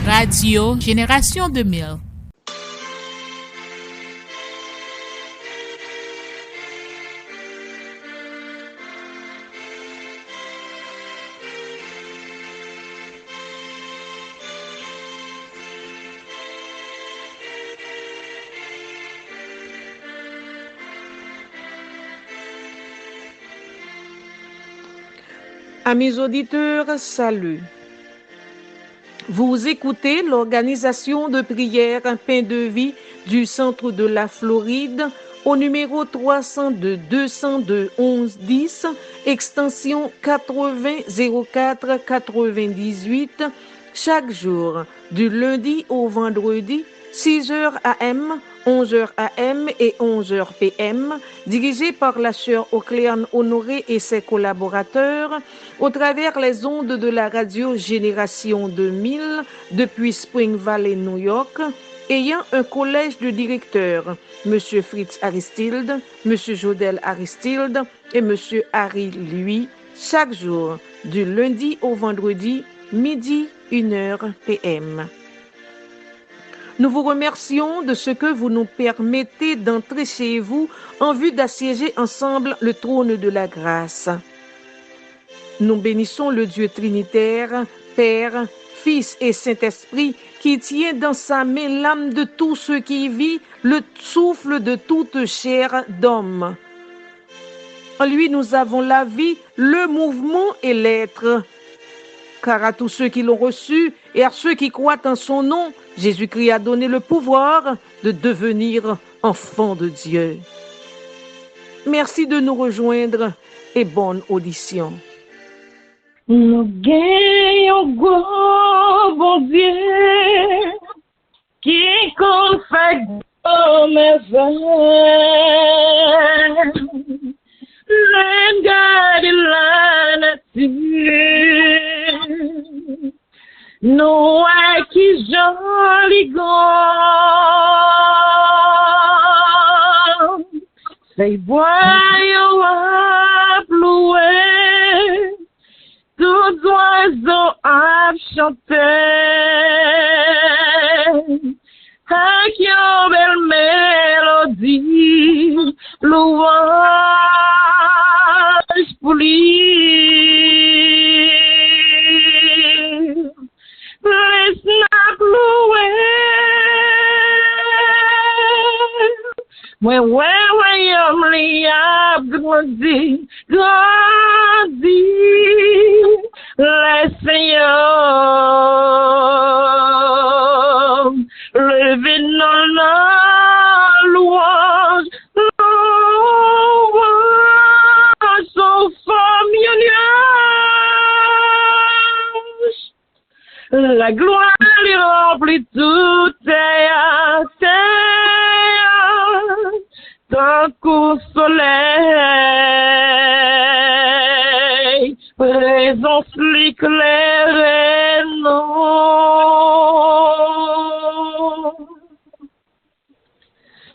Radio Génération 2000. Amis auditeurs, salut. Vous écoutez l'organisation de prière Pain de Vie du centre de la Floride au numéro 302 202 11 10, extension 80 04 98, chaque jour, du lundi au vendredi, 6h AM, 11h AM et 11h PM, dirigé par la sœur Ocléane Honoré et ses collaborateurs, au travers les ondes de la radio Génération 2000 depuis Spring Valley, New York, ayant un collège de directeurs, M. Fritz Aristide, M. Jodel Aristide et M. Harry Lui, chaque jour, du lundi au vendredi, midi, 1h PM. Nous vous remercions de ce que vous nous permettez d'entrer chez vous en vue d'assiéger ensemble le trône de la grâce. Nous bénissons le Dieu trinitaire, Père, Fils et Saint-Esprit, qui tient dans sa main l'âme de tout ce qui vit, le souffle de toute chair d'homme. En lui, nous avons la vie, le mouvement et l'être. Car à tous ceux qui l'ont reçu et à ceux qui croient en son nom, Jésus-Christ a donné le pouvoir de devenir enfants de Dieu. Merci de nous rejoindre et bonne audition. Nous gagnons gros bon Dieu qui confesse mes veines. Regarde la nature, nous qui joli gomme, c'est voyons à plouer, tous oiseaux à chanter, avec une belle mélodie, louange pour lui. Laisse-la louer. Ouais, yom li a grandi, le Seigneur, levé dans la louange, son familiage, la gloire lui remplit toute terre, tant qu'au soleil, présence l'éclaire non.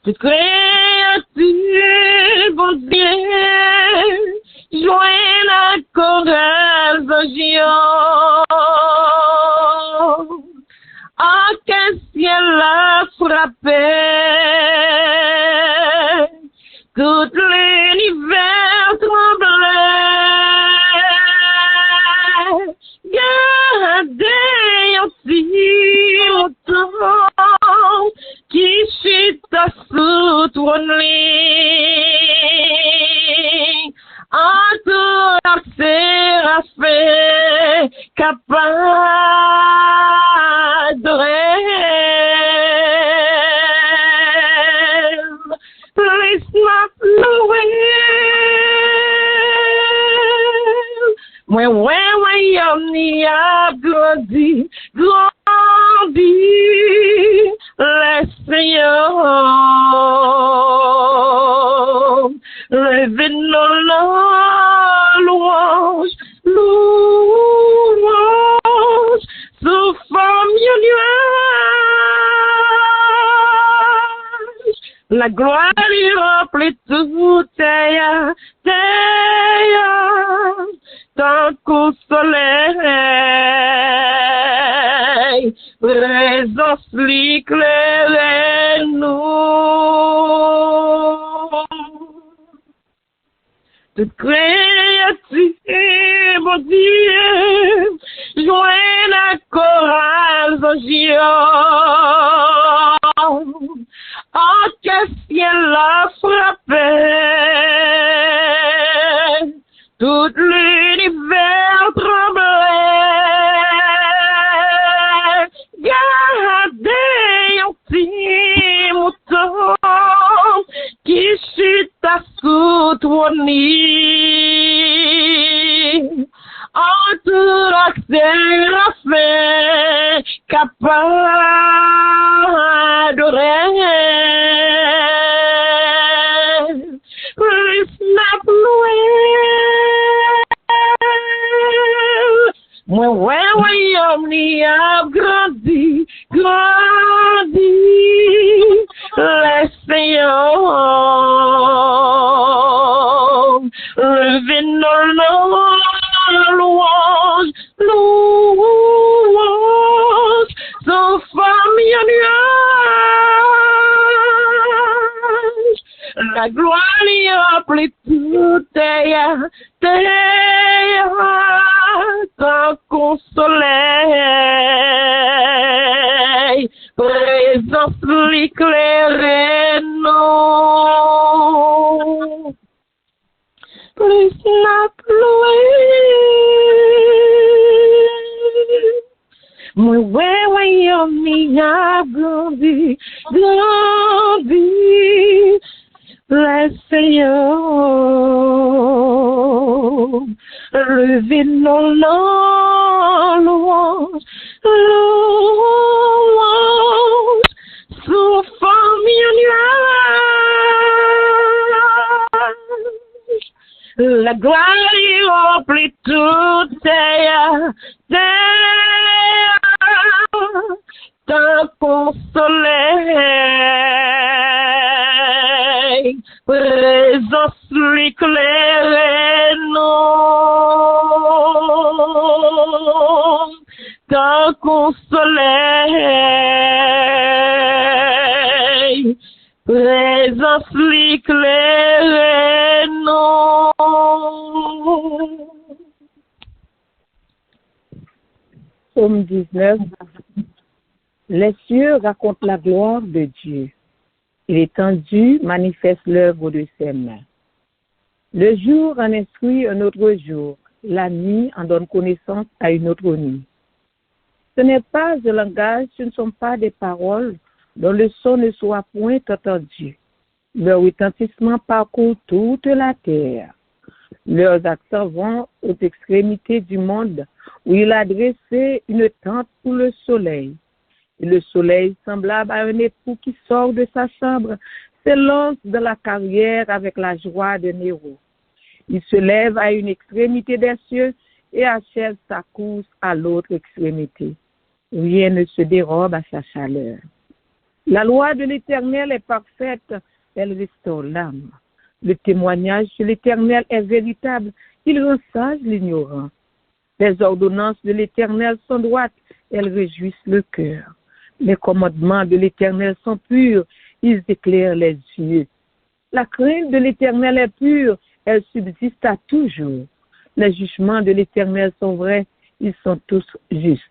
Toute créature, bon Dieu, joint la chorale de géant, en qu'un ciel a frappé, tout l'univers tremblait, gardez aussi longtemps, qui chita sous ton lit, entre la séraphée, capable de rêve, laisse-moi louer. Ouais, yom ni a grandi, le Seigneur, levé dans la louange, sous forme nuage, la gloire lui remplit toute terre, tant qu'au soleil, présence l'éclaire nous. Toute créature, mon Dieu, joins la chorale angios. En quel ciel la frappait, tout l'univers tremblait. Gardez un petit mouton qui chuta sous ton nid. En tout séraphin capable d'adorer. Plus n'a moi, royaume ni a grandi, les seigneurs, levez nos louanges, sans famille en nuage, la gloire y remplit tout terre, tant qu'au soleil, présence l'éclaire non. Plus n'a plus. Moi, royaume y a grandi, les seigneurs, levez nos louanges, sous famille nuage. La gloire y remplit toute terre, tant qu'au soleil, présence l'éclaire non, tant qu'au soleil, présence l'éclaire non. Psaume 19. Les cieux racontent la gloire de Dieu. Et l'étendue manifeste l'œuvre de ses mains. Le jour en instruit un autre jour. La nuit en donne connaissance à une autre nuit. Ce n'est pas un langage, ce ne sont pas des paroles dont le son ne soit point entendu. Leur retentissement parcourt toute la terre. Leurs accents vont aux extrémités du monde où il a dressé une tente pour le soleil. Et le soleil, semblable à un époux qui sort de sa chambre, s'élance dans la carrière avec la joie d'un héros. Il se lève à une extrémité des cieux et achève sa course à l'autre extrémité. Rien ne se dérobe à sa chaleur. La loi de l'Éternel est parfaite, elle restaure l'âme. Le témoignage de l'Éternel est véritable, il rend sage l'ignorant. Les ordonnances de l'Éternel sont droites, elles réjouissent le cœur. Les commandements de l'Éternel sont purs, ils éclairent les yeux. La crainte de l'Éternel est pure, elle subsiste à toujours. Les jugements de l'Éternel sont vrais, ils sont tous justes.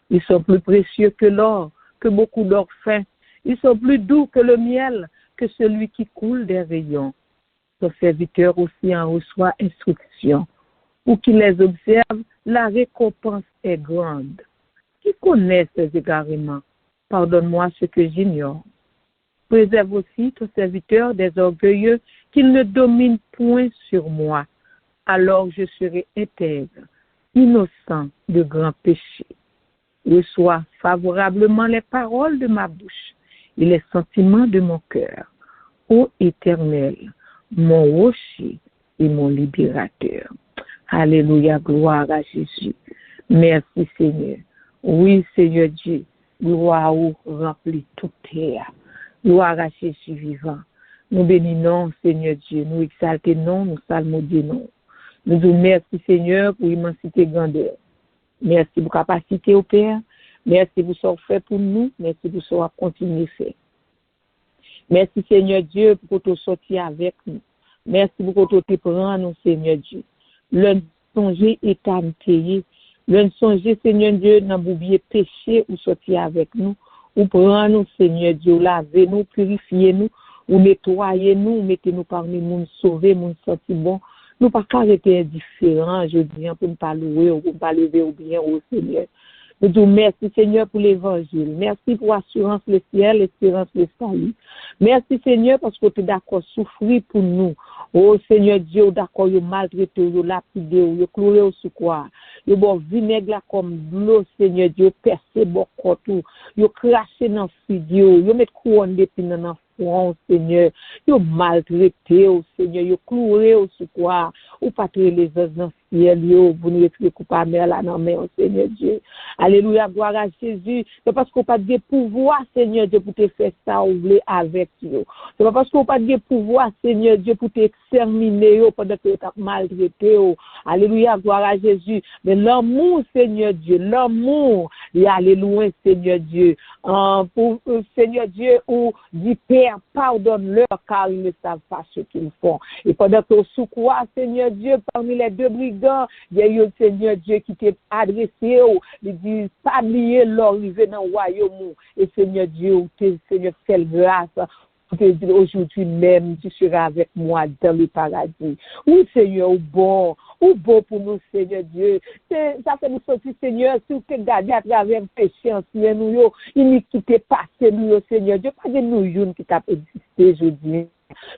Ils sont plus précieux que l'or, que beaucoup d'or fin. Ils sont plus doux que le miel, que celui qui coule des rayons. Son serviteur aussi en reçoit instruction. Pour qu'il les observe, la récompense est grande. Qui connaît ces égarements? Pardonne-moi ce que j'ignore. Préserve aussi ton serviteur des orgueilleux, qu'il ne domine point sur moi. Alors je serai intègre, innocent de grands péchés. Reçois favorablement les paroles de ma bouche et les sentiments de mon cœur. Ô Éternel, mon rocher et mon libérateur. Alléluia, gloire à Jésus. Merci Seigneur. Oui Seigneur Dieu, gloire où remplit toute terre. Gloire à Jésus vivant. Nous bénissons Seigneur Dieu, nous exaltons, nous salmodions. Nous disons merci Seigneur pour immensité grandeur. Merci pour capacité au Père. Merci pour ce que vous faites pour nous. Merci pour ce que vous continuez à faire. Merci, Seigneur Dieu, pour que tu sorti avec nous. Merci pour que tu prends nous, Seigneur Dieu. Le songer est à nous payer. Le songer, Seigneur Dieu, n'a pas oublié péché ou sortir avec nous. Ou prends nous, Seigneur Dieu, laver nous, purifier nous, ou nettoyer nous, mettez-nous parmi nous, sauver, nous sortir bon. Nous pas arrêter indifférents, je dis, pour ne pas louer, ou pour ne pas lever au bien, au Seigneur. Nous disons merci Seigneur pour l'évangile. Merci pour l'assurance le ciel, l'espérance le salut. Merci Seigneur parce que tu es d'accord souffrir pour nous. Oh Seigneur Dieu, d'accord, vous maltraité, vous lapidé, vous cloué au secours. Vous bon vinaigre comme de l'eau, Seigneur Dieu, percé bon côté, vous craché dans le studio, vous mettez couronne d'épines dans le front, Seigneur. Vous maltraité, Seigneur, vous cloué au secours. Vous pas les os dans le ciel, vous nous retirez coupable là dans main, Seigneur Dieu. Alléluia, gloire à Jésus. C'est parce qu'on n'a pas de pouvoir, Seigneur Dieu, pour te faire ça ou voulez avec vous. C'est pas parce qu'on n'a pas de pouvoir, Seigneur Dieu, pour t'exterminer pendant que tu as maltraité. Alléluia, gloire à Jésus. Mais l'amour, Seigneur Dieu, l'amour, il y a aller loin, Seigneur Dieu. Pour Seigneur Dieu, ou dit Père, pardonne-leur car ils ne savent pas ce qu'ils font. Et pendant que sous quoi, Seigneur Dieu, parmi les deux brigands, il y a eu Seigneur Dieu qui t'est adressé, il dit, pas oublier leur arrivée dans le royaume. Et Seigneur Dieu, Seigneur, fais grâce. Aujourd'hui même, tu seras avec moi dans le paradis. Oui, Seigneur, bon pour nous, Seigneur Dieu. Ça fait nous sortir, Seigneur, si vous te gardez à travers le péché ancien, nous, iniquité passée, nous, Seigneur Dieu, pas de nous, qui t'a existé aujourd'hui.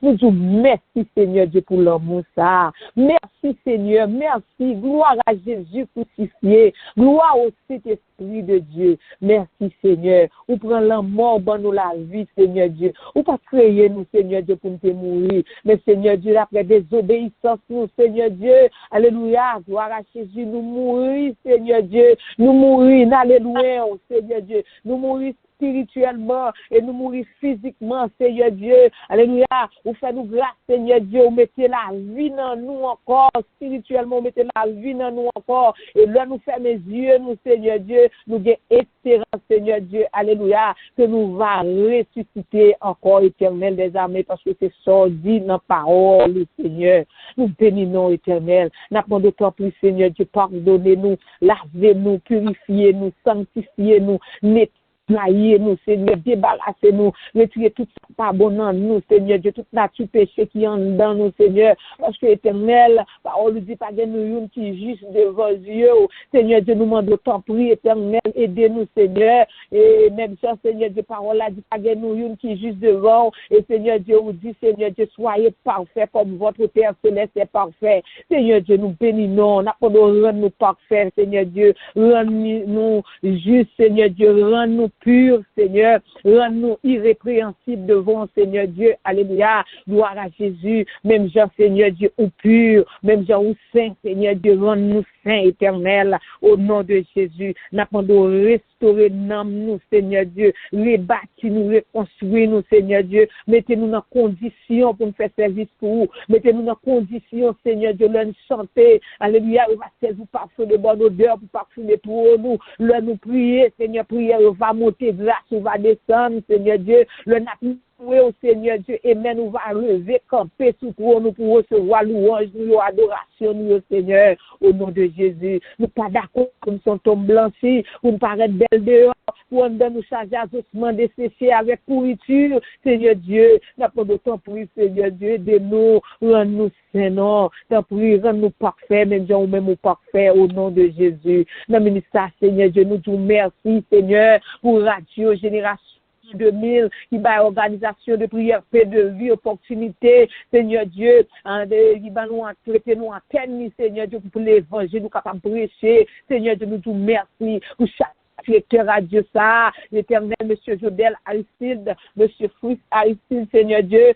Nous disons merci, Seigneur Dieu, pour l'amour, ça. Merci, Seigneur. Merci. Gloire à Jésus crucifié. Gloire au Saint-Esprit de Dieu. Merci, Seigneur. Ou prend la mort dans nous la vie, Seigneur Dieu. Ou pas créer nous, Seigneur Dieu, pour nous mourir. Mais, Seigneur Dieu, après désobéissance, nous, Seigneur Dieu. Alléluia. Gloire à Jésus. Nous mourir, Seigneur Dieu. Nous mourir. Alléluia, Seigneur Dieu. Nous mourir spirituellement et nous mourir physiquement, Seigneur Dieu. Alléluia. Vous faites nous grâce, Seigneur Dieu. Vous mettez la vie dans nous encore. Spirituellement, vous mettez la vie dans nous encore. Et là, nous fermons les yeux, nous, Seigneur Dieu. Nous avons espérance, Seigneur Dieu. Alléluia. Que nous va ressusciter encore éternel des armées parce que c'est ça dit dans la parole, Seigneur. Nous bénissons éternel. N'appelons d'autant plus, Seigneur Dieu. Pardonnez-nous, lavez-nous, purifiez-nous, sanctifiez-nous, nettoyez-nous, Seigneur, débarrassez-nous, retirez tout ça pas bon en nous, Seigneur Dieu, toute nature péché qui en dans nous, Seigneur, parce que éternel, parole dit pas de nous une qui est juste devant Dieu, Seigneur Dieu, nous demandons tant prix, éternel, aidez-nous, Seigneur, et même ça, Seigneur Dieu, parole là dit pas de nous une qui est juste devant, et Seigneur Dieu, vous dit, Seigneur Dieu, soyez parfaits comme votre Père céleste est parfait, Seigneur Dieu, nous bénissons, rendre nous parfaits, Seigneur Dieu, rendre-nous justes, Seigneur Dieu, rendre-nous purs, Seigneur, rends-nous irrépréhensibles devant, Seigneur Dieu, alléluia, gloire à Jésus, même Jean, Seigneur Dieu, ou pur, même Jean, ou saint, Seigneur Dieu, rends-nous saint éternel, au nom de Jésus, n'appendons restaurer nous, Seigneur Dieu, rebâtir nous, reconstruire nous, Seigneur Dieu, mettez-nous dans condition pour nous faire service pour vous, mettez-nous dans condition, Seigneur Dieu, l'un chanter, alléluia, on va servir parfum de bonne odeur, pour parfumer pour nous, l'un nous prier, Seigneur, prière, on va monter grâce, on va descendre, Seigneur Dieu, le napou au Seigneur Dieu, et même nous va lever, camper sous nous pour recevoir louange, nous, adoration, nous, Seigneur, au nom de Jésus. Nous pas d'accord comme son tombe blanchi, pour nous paraître belle dehors, pour nous charger à doucement dessécher avec pourriture, Seigneur Dieu, n'a pas de temps pour Seigneur Dieu, de nous, rends-nous saints, non, tant pour rends-nous parfaits, même gens même au parfait, au nom de Jésus. Dans le ministère, Seigneur Dieu, nous disons merci, Seigneur, pour Radio Génération 2000, qui va organisation de prière, paix de vie, opportunité, Seigneur Dieu, qui va nous traiter nous en peine, Seigneur Dieu, pour l'évangile, nous capables de prêcher, Seigneur Dieu, nous disons merci pour chaque directeur à Dieu ça, l'éternel, Monsieur Jodel Aristide, Monsieur Fritz Aristide, Seigneur Dieu,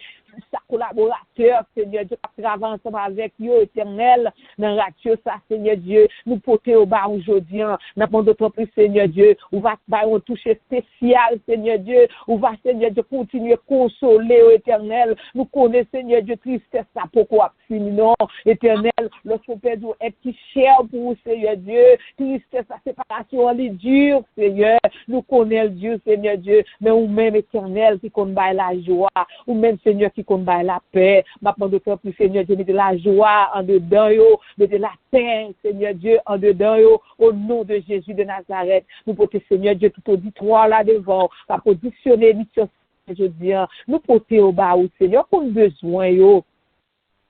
chaque collaborateur, Seigneur Dieu, qui travaille ensemble avec eux, éternel, dans la radio, ça, Seigneur Dieu, nous porter au bas aujourd'hui, n'a pas d'autre plus, Seigneur Dieu, on va un toucher spécial, Seigneur Dieu, on va, Seigneur Dieu, continuer à consoler, éternel, nous connaissons, Seigneur Dieu, tristesse, ça, pourquoi fini, non, éternel, lorsqu'on peut être qui cher pour vous, Seigneur Dieu, tristesse, la séparation, elle est dure, Seigneur, nous connaissons Dieu, Seigneur Dieu, mais ou même éternel qui compte la joie, ou même Seigneur qui compte la paix, maintenant de faire plus Seigneur Dieu, de la joie en dedans, de la paix, Seigneur Dieu, en dedans, au nom de Jésus de Nazareth, nous portons Seigneur Dieu tout auditoire là devant, à positionner mission, je dis, nous porter au bas, Seigneur, qu'on a besoin,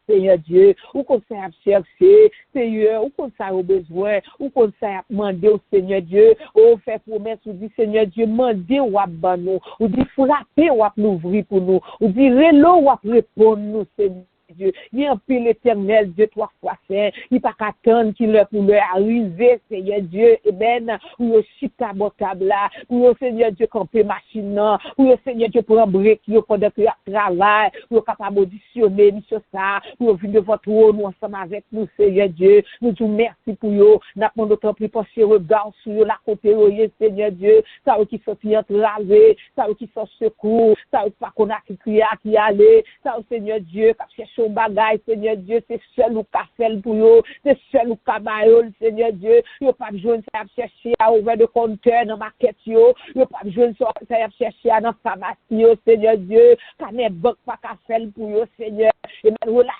Seigneur Dieu, ou qu'on s'est chercher, Seigneur, ou qu'on s'est au besoin, ou qu'on s'est demandé au Seigneur Dieu, ou fait promesse, ou dit Seigneur Dieu, mandez ou à nous, ou dit frapper ou à l'ouvrir pour nous, ou dit relo ou à répondre nous, Seigneur Dieu. Il y a un peu l'éternel, Dieu, 3 fois saint, il n'y a pas qu'à attendre qu'il leur pour leur arriver, Seigneur Dieu, et ben, ou le chita botable là, ou le Seigneur Dieu camper machine, ou le Seigneur Dieu pour un break, ou pendant que travail, ou capable auditionner, mission ça, ou venir de votre haut, nous ensemble avec nous, Seigneur Dieu, nous disons merci pour eux, n'a pas d'autant plus penser regard sur eux, la côté, Seigneur Dieu, ça qui sont entravés, ça qui sont secours, ça pas qu'on a qui crié, qui allait, ça Seigneur Dieu, qui cherche un bagage, Seigneur Dieu, c'est seul ou qu'a fait pour eux, c'est seul ou qu'a baillé, Seigneur Dieu, il n'y a pas besoin de ça chercher à ouvrir de compteur dans ma quête, il n'y a pas besoin de ça chercher à dans pharmacie, Seigneur Dieu, quand les banques pas qu'à faire pour eux, Seigneur, et même relation,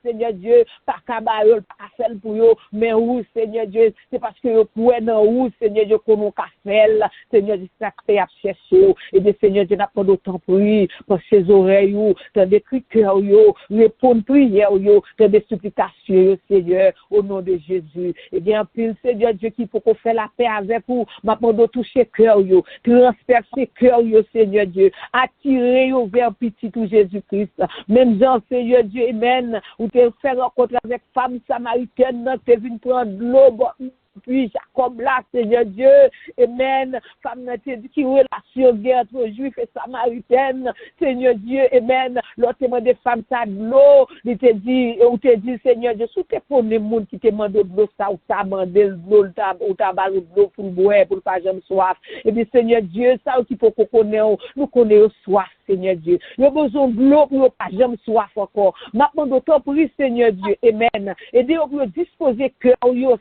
Seigneur Dieu, pas qu'à baillé, pas qu'à faire pour eux, mais où, Seigneur Dieu, c'est parce que vous pouvez dans où, Seigneur Dieu, qu'on a qu'à faire, Seigneur Dieu, ça fait à chercher, et des Seigneur Dieu, n'a pas d'autant prix, pour ses oreilles, dans des cœurs, répondre prière, dans des supplications, Seigneur, au nom de Jésus. Et bien, pile, Seigneur Dieu, qui faut qu'on fasse la paix avec vous, maintenant de toucher cœur, transpercer cœur, Seigneur Dieu, attirer vers petit tout Jésus-Christ. Même Jean, Seigneur Dieu, amen, ou te faire rencontre avec femme samaritaine, te venu prendre l'eau, puis Jacob là, Seigneur Dieu, amen, femme n'a dit qui relation guerre entre juifs et samaritaines, Seigneur Dieu, amen, l'autre témoin des femmes ça de l'eau, il te dit, ou te dit, Seigneur Dieu, sous tes premiers monde qui te demande de l'eau, ça ou ça demandé l'eau, ou ta balle de l'eau pour boire, pour pas jamais soif, et bien Seigneur Dieu, ça ou qui faut qu'on connaisse, nous connaissons soif, Seigneur Dieu, nous avons besoin de l'eau pour pas jamais soif encore, maintenant d'autant pour Seigneur Dieu, amen, et Dieu pour disposer cœur,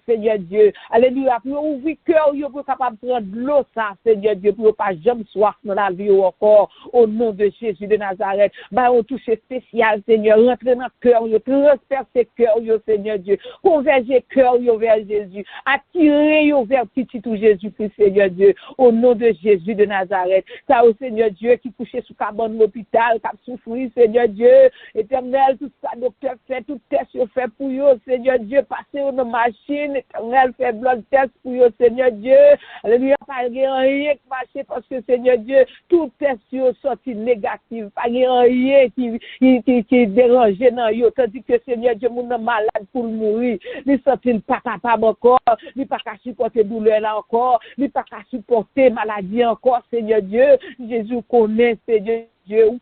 Seigneur Dieu, alléluia, pour ouvrir cœur, pour capable de prendre l'eau, ça, Seigneur Dieu, pour pas jamais soif dans la vie encore, au nom de Jésus de Nazareth. Bah, on touche spécial, Seigneur, rentrer dans le cœur, transpercer cœur, Seigneur Dieu, converger cœur, vers Jésus, attirer vers petit tout Jésus-Christ, Seigneur Dieu, au nom de Jésus de Nazareth. Ça, au Seigneur Dieu, qui couchait sous cabane de l'hôpital, qui a souffert, Seigneur Dieu, éternel, tout ça, docteur fait, tout test fait pour eux, Seigneur Dieu, passer dans machine, éternel, fait blood test pour eux, Seigneur Dieu, alléluia, pas rien qui marche parce que, Seigneur Dieu, tout test sorti négatif, pas rien qui dérangé dans eux, tandis que, Seigneur Dieu, mon malade pour mourir, il sorti pas capable encore, il pas capable supporter douleur là encore, il pas capable supporter maladie encore, Seigneur Dieu, Jésus connaît, Seigneur Dieu, ou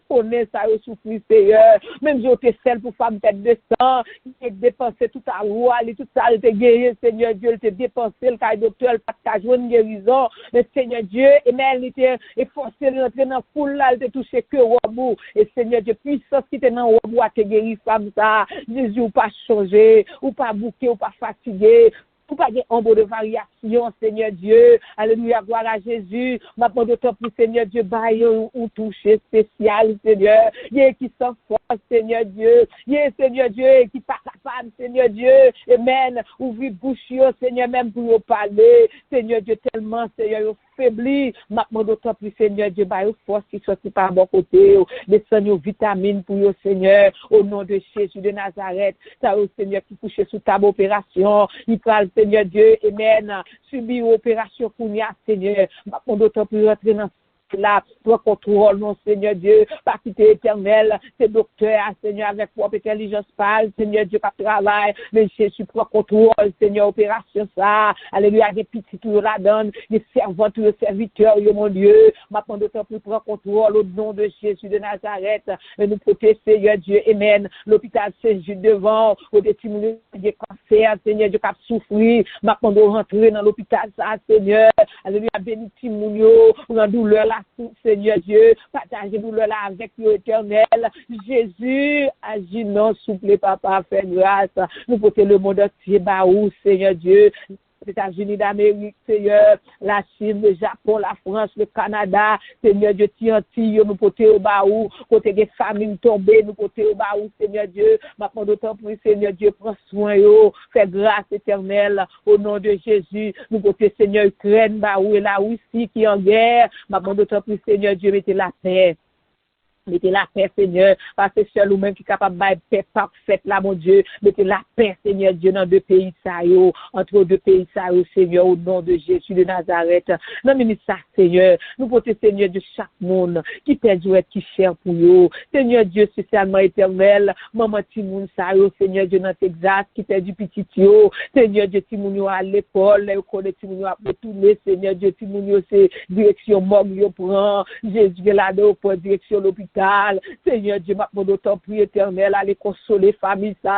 connaît ça, ou souffrir, Seigneur. Même si j'étais seul pour faire tête de sang, il a dépensé tout à l'eau, tout ça, il était guéri, Seigneur Dieu, il était dépensé, le cas docteur, il pas de jouer une guérison, mais Seigneur Dieu, et même il était forcé de rentrer dans la foule là, il était touché que robot, et Seigneur Dieu, puissance qui était dans le robot, a été guéri, femme ça, Jésus, ou pas changé, ou pas bouqué, ou pas fatigué, pour pas de ombre de variation, Seigneur Dieu. Alléluia, gloire à Jésus. Maintenant, d'autant plus, Seigneur Dieu, baille ou toucher spécial, Seigneur. Il y a qui s'en force, Seigneur Dieu. Il y a, Seigneur Dieu, qui pas capable, Seigneur Dieu. Amen. Ouvrir bouche, Seigneur, même pour parler. Seigneur Dieu, tellement, Seigneur, faibli. Maintenant, d'autant plus, Seigneur Dieu, baille force qui sortit par bon côté. Descend aux vitamines pour eux, Seigneur. Au nom de Jésus de Nazareth. Ça, au Seigneur, qui couche sous table opération. Il parle, Seigneur Dieu, amen, subir opération Kounia, Seigneur, on d'autant plus rentrer dans là, prends contrôle, mon Seigneur Dieu, partie éternelle, c'est docteur, Seigneur, avec propre intelligence pâle, Seigneur Dieu, qui travaille, mais Jésus, prends contrôle, Seigneur, opération ça, alléluia, des petits tout la donne, des servantes, des serviteurs, mon Dieu, maintenant d'autant plus prends contrôle au nom de Jésus de Nazareth, et nous protéger, Seigneur Dieu, amen, l'hôpital Saint-Jude devant, au détenu des cancers, Seigneur Dieu, qui a souffert, maintenant de rentrer dans l'hôpital, ça, Seigneur, alléluia, béni Timounio, rend douleur la Seigneur Dieu, partagez douleur là avec l'Éternel, Jésus, agis non, souple papa, fais grâce, nous portons le monde entier, baou, Seigneur Dieu, les États-Unis d'Amérique, Seigneur, la Chine, le Japon, la France, le Canada, Seigneur Dieu, Tianti, nous portons au baou, côté des familles tombées, nous portons au baou, Seigneur Dieu, maintenant d'autant plus, Seigneur Dieu, prends soin, fais grâce éternelle, au nom de Jésus, nous portons, Seigneur, Ukraine, baou, et la Russie qui est en guerre, maintenant d'autant plus, Seigneur Dieu, mettez la paix. Mettez la paix, Seigneur, parce que seul ou même qui est capable de faire paix parfaite là, mon Dieu. Mettez la paix, Seigneur Dieu, dans deux pays, ça, entre deux pays, ça, Seigneur, au nom de Jésus de Nazareth. Non, mais ça, Seigneur, nous portons, Seigneur, de chaque monde qui perdure, qui cher pour eux. Seigneur Dieu, spécialement éternel, maman Timoun, ça, Seigneur Dieu, dans Texas, qui perdu petit, Seigneur Dieu, Timoun, à l'école, on connaît Timoun, à retourner, Seigneur Dieu, Timoun, c'est direction morgue, prend, Jésus, là, pour direction l'hôpital. Seigneur Dieu, ma d'autant plus éternel, allez consoler famille ça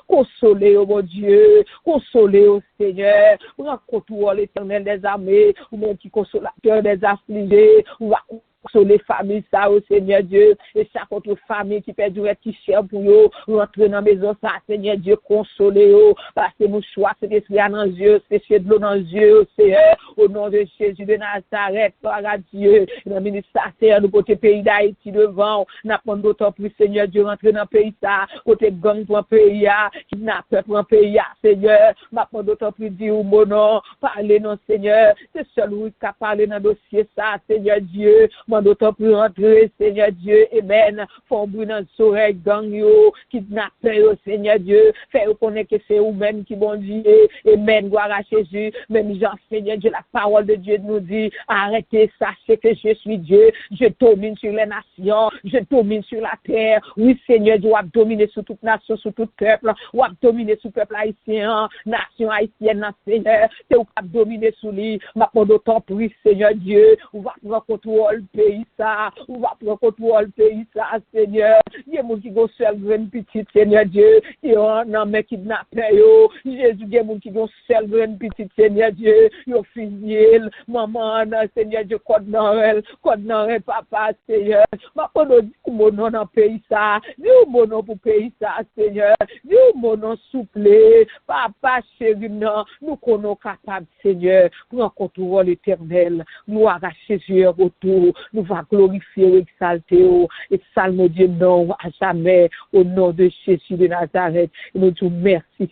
consoler mon Dieu, consoler au Seigneur, rencontre l'éternel des armées, ou même qui consolateur des affligés, ou va consoler famille ça au Seigneur Dieu, et chaque autre famille qui perd du qui cher pour eux, rentrer dans la maison ça, Seigneur Dieu, consoler eux, parce que mon choix, c'est d'esprit dans les yeux, c'est de l'eau dans les yeux, Seigneur, au nom de Jésus de Nazareth, gloire à Dieu, dans le ministère, nous côté pays d'Haïti devant, n'a pas d'autant plus, Seigneur Dieu, rentrer dans le pays ça, côté gang pour un pays, kidnappeur pour un pays, Seigneur, n'a pas d'autant plus dire mon nom, parler non, Seigneur, c'est seul où il a parlé dans le dossier ça, Seigneur Dieu, d'autant plus rentrer, Seigneur Dieu, amen, font bruit dans les oreilles, gang yo, kidnappeur, Seigneur Dieu, fait reconnaître que c'est vous-même qui bon Dieu, amen, gloire à Jésus, même Jean, Seigneur Dieu, la parole de Dieu nous dit, arrêtez, sachez que je suis Dieu, je domine sur les nations, je domine sur la terre, oui, Seigneur Dieu, vous dominer sur toute nation, sur tout peuple, vous dominer sur peuple haïtien, nation haïtienne, Seigneur, c'est vous qui dominer sur lui, maintenant d'autant plus, Seigneur Dieu, vous va prendre contrôle pays ça, on va prendre contrôle pays ça, Seigneur. Il y a des gens qui ont seul graine petite, Seigneur Dieu, qui ont un mec qui n'a pas yo. Jésus, il y a des gens qui ont seul graine petite, Seigneur Dieu, ils ont fini, maman, Seigneur Dieu, code Noël, papa, Seigneur. Ma pono dit mon nom dans pays ça, dis mon nom pour pays ça, Seigneur, dis mon nom souple, papa, chéri, non, nous connaissons capable, Seigneur, prends contrôle éternel, nous arracher Jésus retour. Nous va glorifier, exalter, exalter Dieu non à jamais au nom de Jésus de Nazareth. Et nous disons merci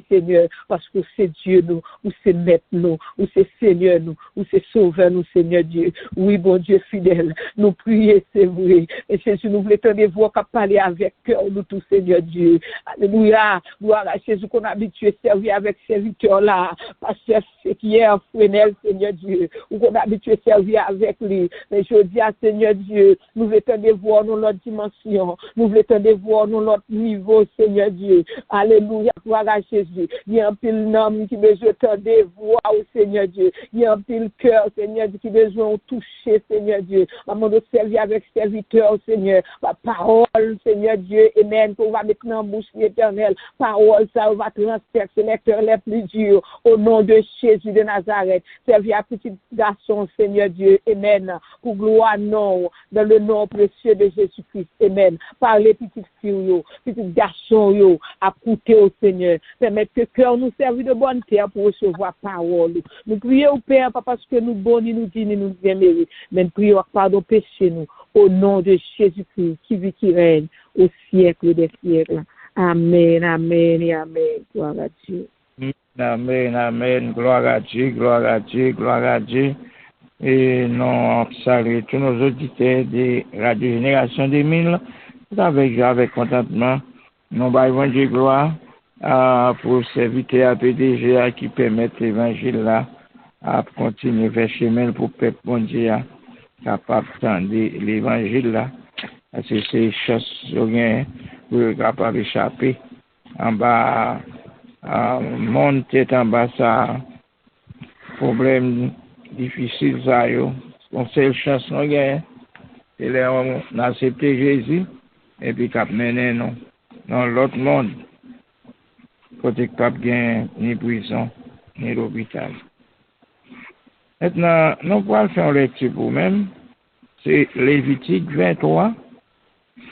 Seigneur, parce que c'est Dieu nous, ou c'est maître nous, ou c'est Seigneur nous, ou c'est sauveur nous, Seigneur Dieu. Oui, bon Dieu fidèle, nous prions, c'est vrai. Et Jésus, nous voulons tenir voix qu'à parler avec cœur, nous tous, Seigneur Dieu. Alléluia, gloire à Jésus qu'on a habitué à servir avec serviteur là, parce que c'est qui est un frenel, Seigneur Dieu, ou qu'on a habitué à servir avec lui. Mais je dis à Seigneur Dieu, nous voulons tenir voir dans l'autre dimension, nous voulons tenir voir dans l'autre niveau, Seigneur Dieu. Alléluia, gloire à Jésus. Il y a un pile homme qui besoin de voir au Seigneur Dieu. Il y a un pile cœur, Seigneur Dieu, qui besoin de toucher, Seigneur Dieu. Maman de servir avec serviteur, Seigneur. Ma parole, Seigneur Dieu, amen, qu'on va mettre dans la bouche éternelle. Parole, ça va transpercer les cœurs les plus durs. Au nom de Jésus de Nazareth. Servir à petit garçon, Seigneur Dieu, amen. Pour gloire, non, dans le nom précieux de Jésus-Christ, amen. Parlez, petites filles, petits garçons, à écouter au Seigneur. Permettre que cœur nous serve de bonne terre pour recevoir parole. Nous prions au Père, pas parce que nous bons, ni nous dînons, ni nous bien mérités, mais nous prions pardon péché nous, au nom de Jésus-Christ, qui vit, qui règne, au siècle des siècles. Amen, amen et amen. Gloire à Dieu. Amen, amen. Gloire à Dieu, gloire à Dieu, gloire à Dieu. Et nous saluons tous nos auditeurs de Radio Génération 2000 avec contentement. Nous bâillons Dieu gloire pour serviteur à PDG qui permettent l'évangile là à continuer vers chemin pour peuple bon Dieu capable d'entendre l'évangile là. Parce que c'est choses pour capable d'échapper en bas, monter en bas ça, problème difficile ça yo. On seule chance nous gagne, c'est là on a accepté Jésus et puis cap mener nous dans l'autre monde. Côté cap gagne ni prison ni l'hôpital. Maintenant, nous pouvons faire une lecture pour nous-mêmes. C'est Lévitique 23,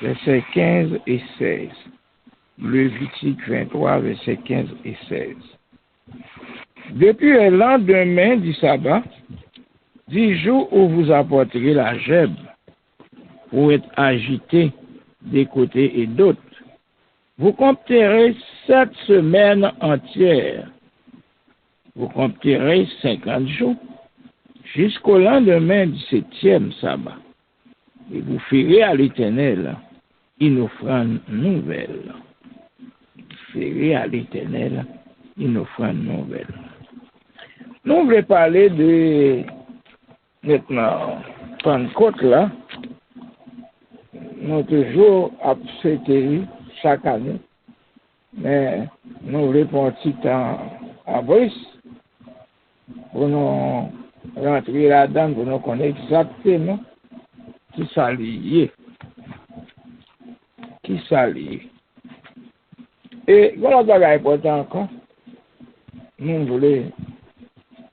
versets 15 et 16. Lévitique 23, versets 15 et 16. Depuis le lendemain du sabbat, 10 jours où vous apporterez la gèbe pour être agité des côtés et d'autres, vous compterez 7 semaines entières. Vous compterez 50 jours jusqu'au lendemain du 7e sabbat. Et vous ferez à l'Éternel une offrande nouvelle. Vous ferez à l'Éternel une offrande nouvelle. Nous voulons parler de maintenant Pentecôte là. Nous toujours fêter chaque année. Mais nous voulons prendre un petit temps à Brice pour nous rentrer là-dedans, pour nous connaître exactement qui s'allie. Qui s'allie. Et voilà ce qui est important encore. Nous voulons,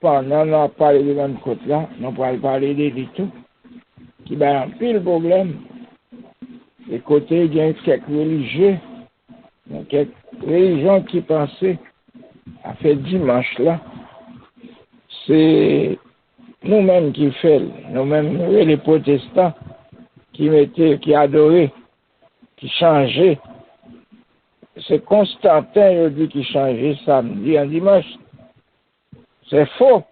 pendant nous avons parlé de Pentecôte là, nous allons parler de tout, qui a un pile problème. Et côté, il y a quelques religieux, quelques religions qui pensaient à faire dimanche là. C'est nous-mêmes qui faisons, nous-mêmes, les protestants qui adoraient, qui changeaient. C'est Constantin aujourd'hui qui changeait samedi en dimanche. C'est faux.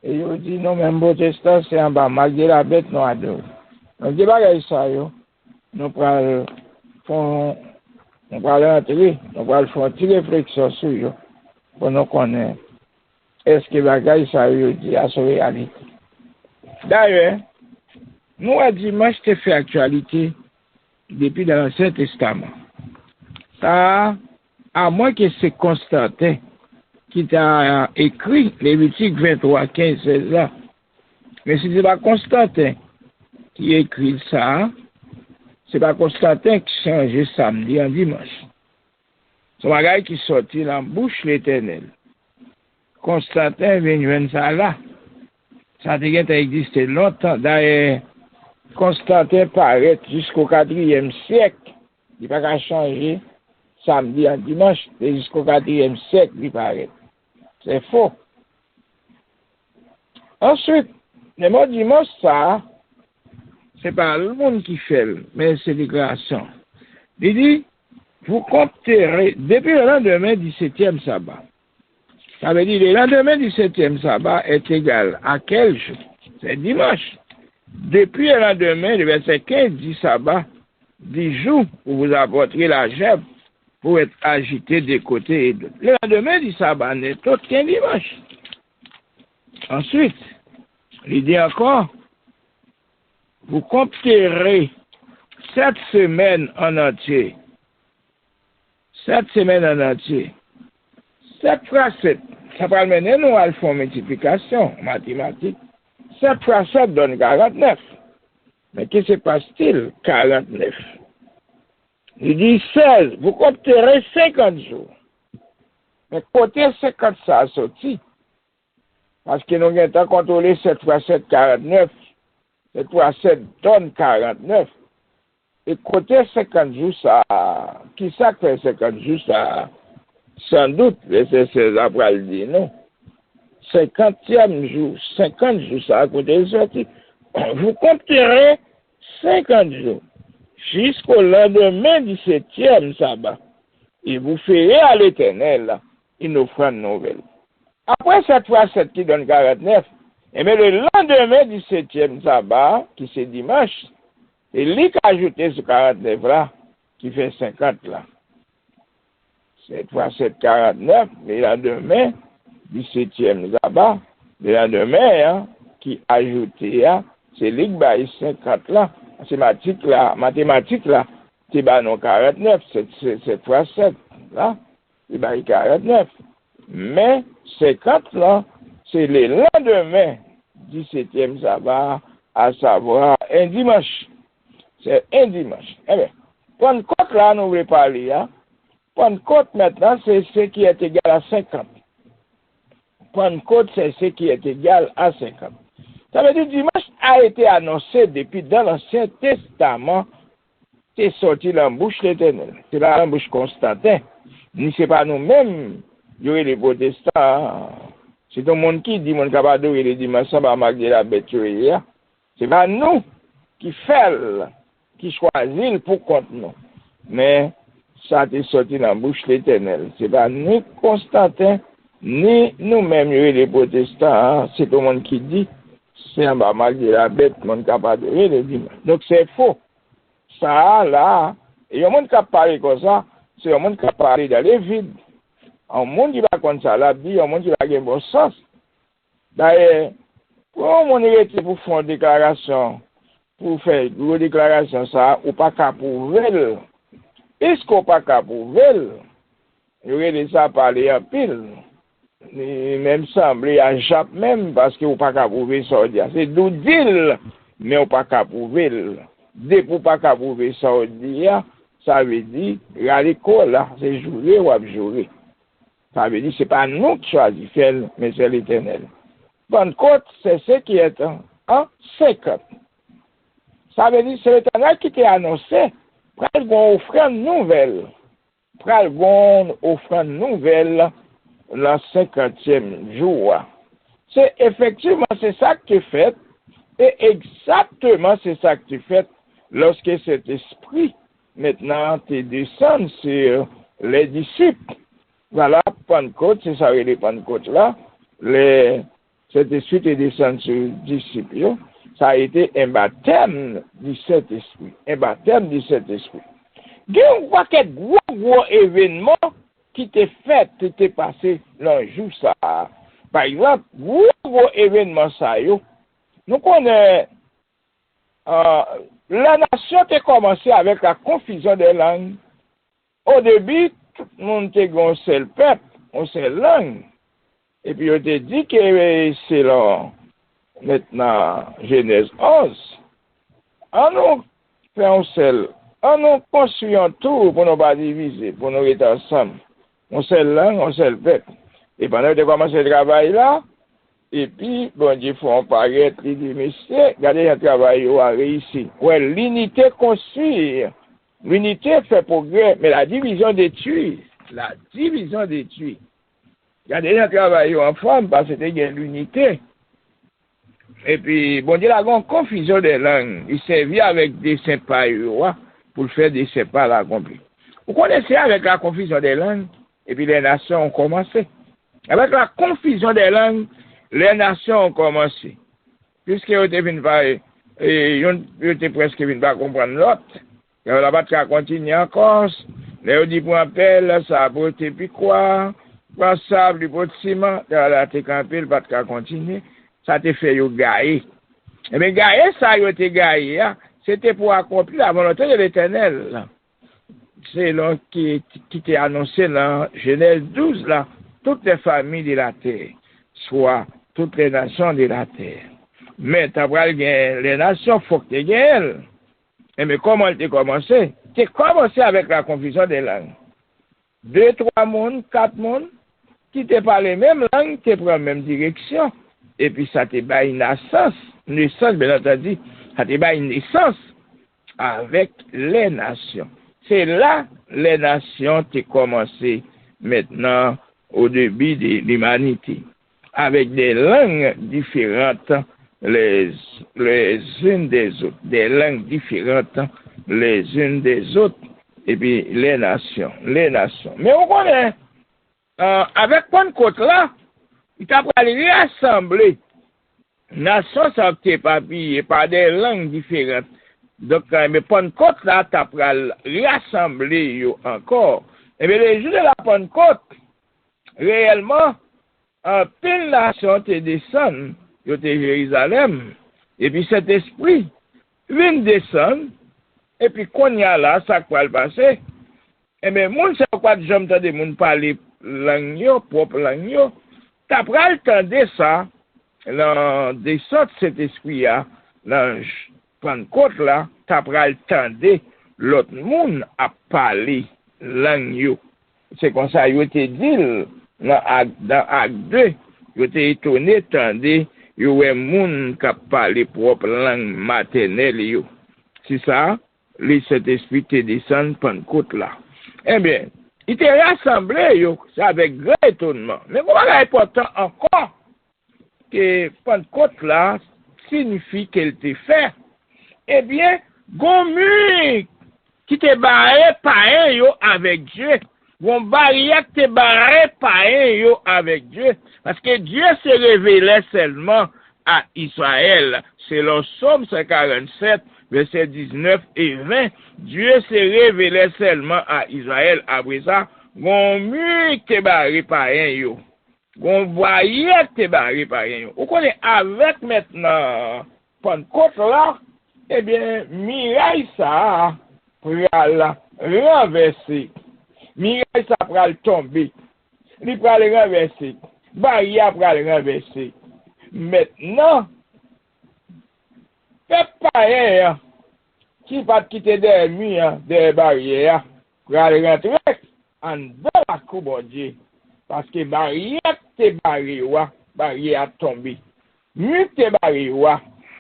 Et il dit, non, même protestants, c'est en bas, malgré la bête, nous adorons. Donc, il y a ça, nous allons entrer, nous allons faire une petite réflexion sur eux pour nous connaître. Est-ce que bagaille ça dit à sa réalité? D'ailleurs, nous à dimanche te fait actualité depuis dans l'Ancien Testament. Ça, à moins que c'est Constantin qui t'a écrit Lévitique 23, 15, 16 là. Mais si c'est pas Constantin qui écrit ça, c'est pas Constantin qui change samedi en dimanche. C'est un bagaille qui sortit dans la bouche l'Éternel. Constantin vient ça là. Ça a existé longtemps. D'ailleurs, Constantin paraît jusqu'au 4e siècle. Il n'a pas changé samedi en dimanche. Et jusqu'au 4e siècle, il paraît. C'est faux. Ensuite, le mot dimanche, ça, c'est pas le monde qui fait, mais c'est déclaration. Il dit, vous compterez depuis le lendemain du 7e sabbat. Ça veut dire le lendemain du 7e sabbat est égal à quel jour? C'est dimanche. Depuis le lendemain, le verset 15 du sabbat, 10 jours où vous apporterez la gèbe pour être agité des côtés et d'autres. Le lendemain du sabbat n'est autre qu'un dimanche. Ensuite, il dit encore, vous compterez 7 semaines en entier. 7 semaines en entier. 7 fois 7, ça va mener nous à la multiplication mathématique. 7 fois 7 donne 49. Mais qu'est-ce qui se passe-t-il? 49. Il dit 16, vous compterez 50 jours. Mais côté 50, ça a sorti. Parce que nous avons contrôlé 7 fois 7, 49. 7 fois 7 donne 49. Et côté 50 jours, ça, qui ça fait 50 jours, ça, sans doute, verset 16 après le dit, non. 50e jour, 50 jours, ça a côté sorti. Vous compterez 50 jours jusqu'au lendemain du 7e sabbat. Et vous ferez à l'Éternel une offrande nouvelle. Après 7 fois 7 qui donne 49, et bien le lendemain du 7e sabbat, qui c'est dimanche, et lui qui a ajouté ce 49 là, qui fait 50 là. 7 fois 7, 49, mais le lendemain du 7e sabbat, Le lendemain, qui ajouté, c'est l'Igbaï 50 là. Mathématique là. C'est non 49, 7 fois 7 là. L'Igbaï 49. Mais 50 là, c'est le lendemain 17e sabbat, à savoir un dimanche. C'est un dimanche. Eh bien, Pentecôte là, nous voulons parler. Pentecôte maintenant, c'est ce qui est égal à 50. Pentecôte, c'est ce qui est égal à 50. Ça veut dire que dimanche a été annoncé depuis dans l'Ancien Testament. C'est sorti dans la bouche de l'Éternel. C'est dans la bouche Constantin. Ni c'est pas nous-mêmes, il y aurait les protestants. C'est tout le monde qui dit, mon capable de les dimanches, ça va marquer la bête. C'est pas nous qui faisons, qui choisissons pour contre nous. Mais ça a été sorti dans la bouche de l'Éternel. C'est pas ni Constantin, ni nous-mêmes, les protestants. C'est tout le monde qui dit, c'est un bas marquer la bête, mon capable de les dimanches. Donc c'est faux. Ça, là, et il y a un monde qui a parlé comme ça, c'est un monde qui a parlé dans les vides. Un monde qui va comme ça, là, dit, un monde qui va avoir un bon sens. D'ailleurs, pour un monde qui pour faire une déclaration, pour faire une déclaration, ça, ou pas qu'à prouver. Est-ce qu'on pas qu'à prouver? Il y aurait ça parler en pile. Même semblé à Jap même, parce que ou pas qu'à prouver ça, c'est d'où dire, mais ou pas qu'à prouver. Dès pour pas qu'à prouver ça, ça veut dire, l'école là, c'est jouer ou abjurer. Ça veut dire, c'est pas nous qui choisissons, mais c'est l'Éternel. Pentecôte, c'est ce qui est en 50. Ça veut dire, c'est l'Éternel qui t'a annoncé, pral gon offrande nouvelle. Pral gon offrande nouvelle, le 50e jour. C'est effectivement, c'est ça que tu fais, et exactement c'est ça que tu fais lorsque cet esprit, maintenant, te descend sur les disciples. Voilà, Pentecôte, c'est ça, les Pentecôte là. Cet esprit te descend sur les disciples. Ça a été un baptême du Saint-Esprit. Un baptême du Saint-Esprit. Il y a quelques gros événements qui t'est fait, qui t'est passé l'un jour ça. Par exemple, gros événements ça, nous connaissons, la nation a commencé avec la confusion des langues. Au début, tout le monde était un seul peuple, une seule langue. Et puis, on te dit que c'est là, maintenant, Genèse 11. On nous fait un seul, on nous construit un tour pour nous pas diviser, pour nous être ensemble. Une seule langue, un seul peuple. Et pendant que tu commences le travail là, et puis, bon Dieu, faut en paraître, il dit, monsieur, regardez le travail, on a réussi. Ouais, l'unité construit. L'unité fait progrès, mais la division détruit. La division détruit. Regardez le travail en forme, parce que c'était l'unité. Et puis, bon Dieu, il a une confusion des langues. Il servit avec des sympas pour faire des sympas là accomplis. Vous connaissez avec la confusion des langues, et puis les nations ont commencé. Avec la confusion des langues, les nations ont commencé. Puisque ils étaient presque venus pas comprendre l'autre. Ils n'ont pas continué encore. Ils ont dit pour un pelle, ça a beauté puis quoi. Pour sable, pour ciment, ils ont été campés, ils n'ont pas continué. Ça t'a fait gailler. Et bien, gailler, ça a été gaillé. C'était pour accomplir la volonté de l'Éternel. C'est là qui t'est annoncé dans Genèse 12, là. Toutes les familles de la terre, soit toutes les nations de la terre. Mais tu as les nations, il faut que tu gagnes. Et mais comment tu as commencé? Tu as commencé avec la confusion des langues. 2, 3 mondes, 4 mondes, qui te parlent les mêmes langues, tu prends la même direction. Et puis ça te bat une naissance, bien entendu, ça te bat une naissance avec les nations. C'est là les nations qui ont commencé maintenant au début de l'humanité, avec des langues différentes les unes des autres, des langues différentes les unes des autres, et puis les nations. Mais on connaît, avec Pentecôte là, il t'a rassembler nations sans papier par des langues différentes. Donc, mais Pentecôte là, t'as rassembler encore. Et bien les jours de la Pentecôte, réellement, en pile nation te descend, yo te Jérusalem, et puis cet esprit vient descendre, et puis qu'on y a là, ça quoi le passer, et bien, moun sa quoi de j'aime de moun parler langue yo, propre langue yo, t'as pral tendre ça, dans descend cet esprit là, dans Pentecôte là, t'as pral tendre l'autre moun a parler langue yo. C'est comme ça, yo te dit, dans acte 2, yo te étonné, tande, yo wè moun qui parle propre langue maternelle yo. C'est ça, cet esprit te descend Pentecôte là. Eh bien, il te rassemblé yo, c'est avec grand étonnement. Mais comment est important encore que Pentecôte là signifie qu'elle te fait? Eh bien, gomu qui te barré païen yo avec Dieu. Gon barrière te barré païen yo avec Dieu. Parce que Dieu se révélait seulement à Israël. C'est le Psaume 147, versets 19 et 20. Dieu se révélait seulement à Israël. Après ça, gon mur te barré païen yo. Gon barrière te barré païen yo. Vous connaissez avec maintenant Pentecôte là, eh bien, miraille ça, pral renverser. Miraille ça pral tomber. Li pral renverser. Barrière pral renverser. Maintenant, peuple païen qui va quitter des murs, des barrières, pral rentrer en dans la cour bon Dieu. Parce que barrière te barré barrière a tombé. Mur te barré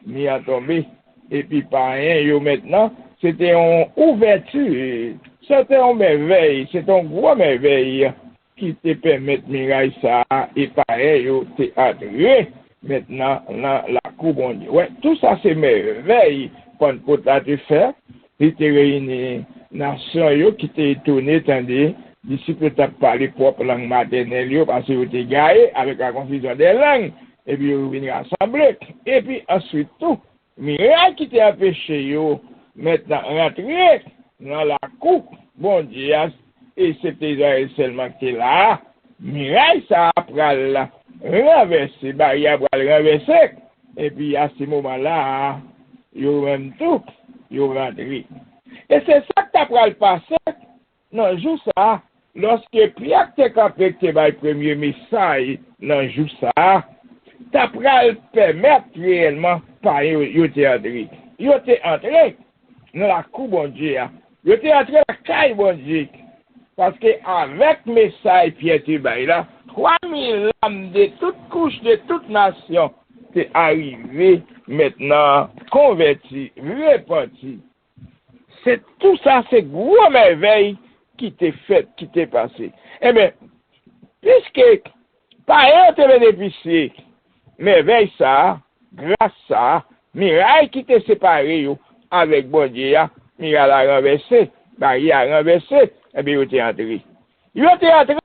mi a tombé. Et puis païen yo maintenant, c'était une ouverture, c'était une merveille, c'était une grosse merveille qui te permet de mirailler ça et pareil yo te adré maintenant dans la cour bon Dieu. Ouais, tout ça c'est merveille Pentecôte a te faire, il te réuni nation yo qui te étonné tandis disciples t'a parlé propre langue maternelle yo parce que yo te gaillé avec la confusion des langues et puis yo venir rassembler et puis ensuite tout miracle qui t'a empêché yo maintenant rentrer dans la cour bon Dieu et c'était Israël seulement qui est là miracle ça pral renverser barrière pral renverser et puis à ce moment là yo même tout yo rentré et c'est ça que t'as pral passer non jour ça lorsque Pierre te campé te bail premier message non jour ça t'as pral permettre réellement par yo te entré. Yo te entré dans la cour bon Dieu. Yo te entré dans la caille bon Dieu. Parce que avec message Pierre te bail là, 3000 âmes de toutes couches, de toutes nations, t'es arrivé maintenant, converti, repenti. C'est tout ça, c'est gros merveille qui t'est fait, qui t'est passé. Eh bien, puisque par un te bénéficié, merveille ça, grâce ça, miraille qui t'est séparé yo, avec bon Dieu, miraille a renversé, barrière a renversé, et bien yo t'es entré. Yo t'es entré,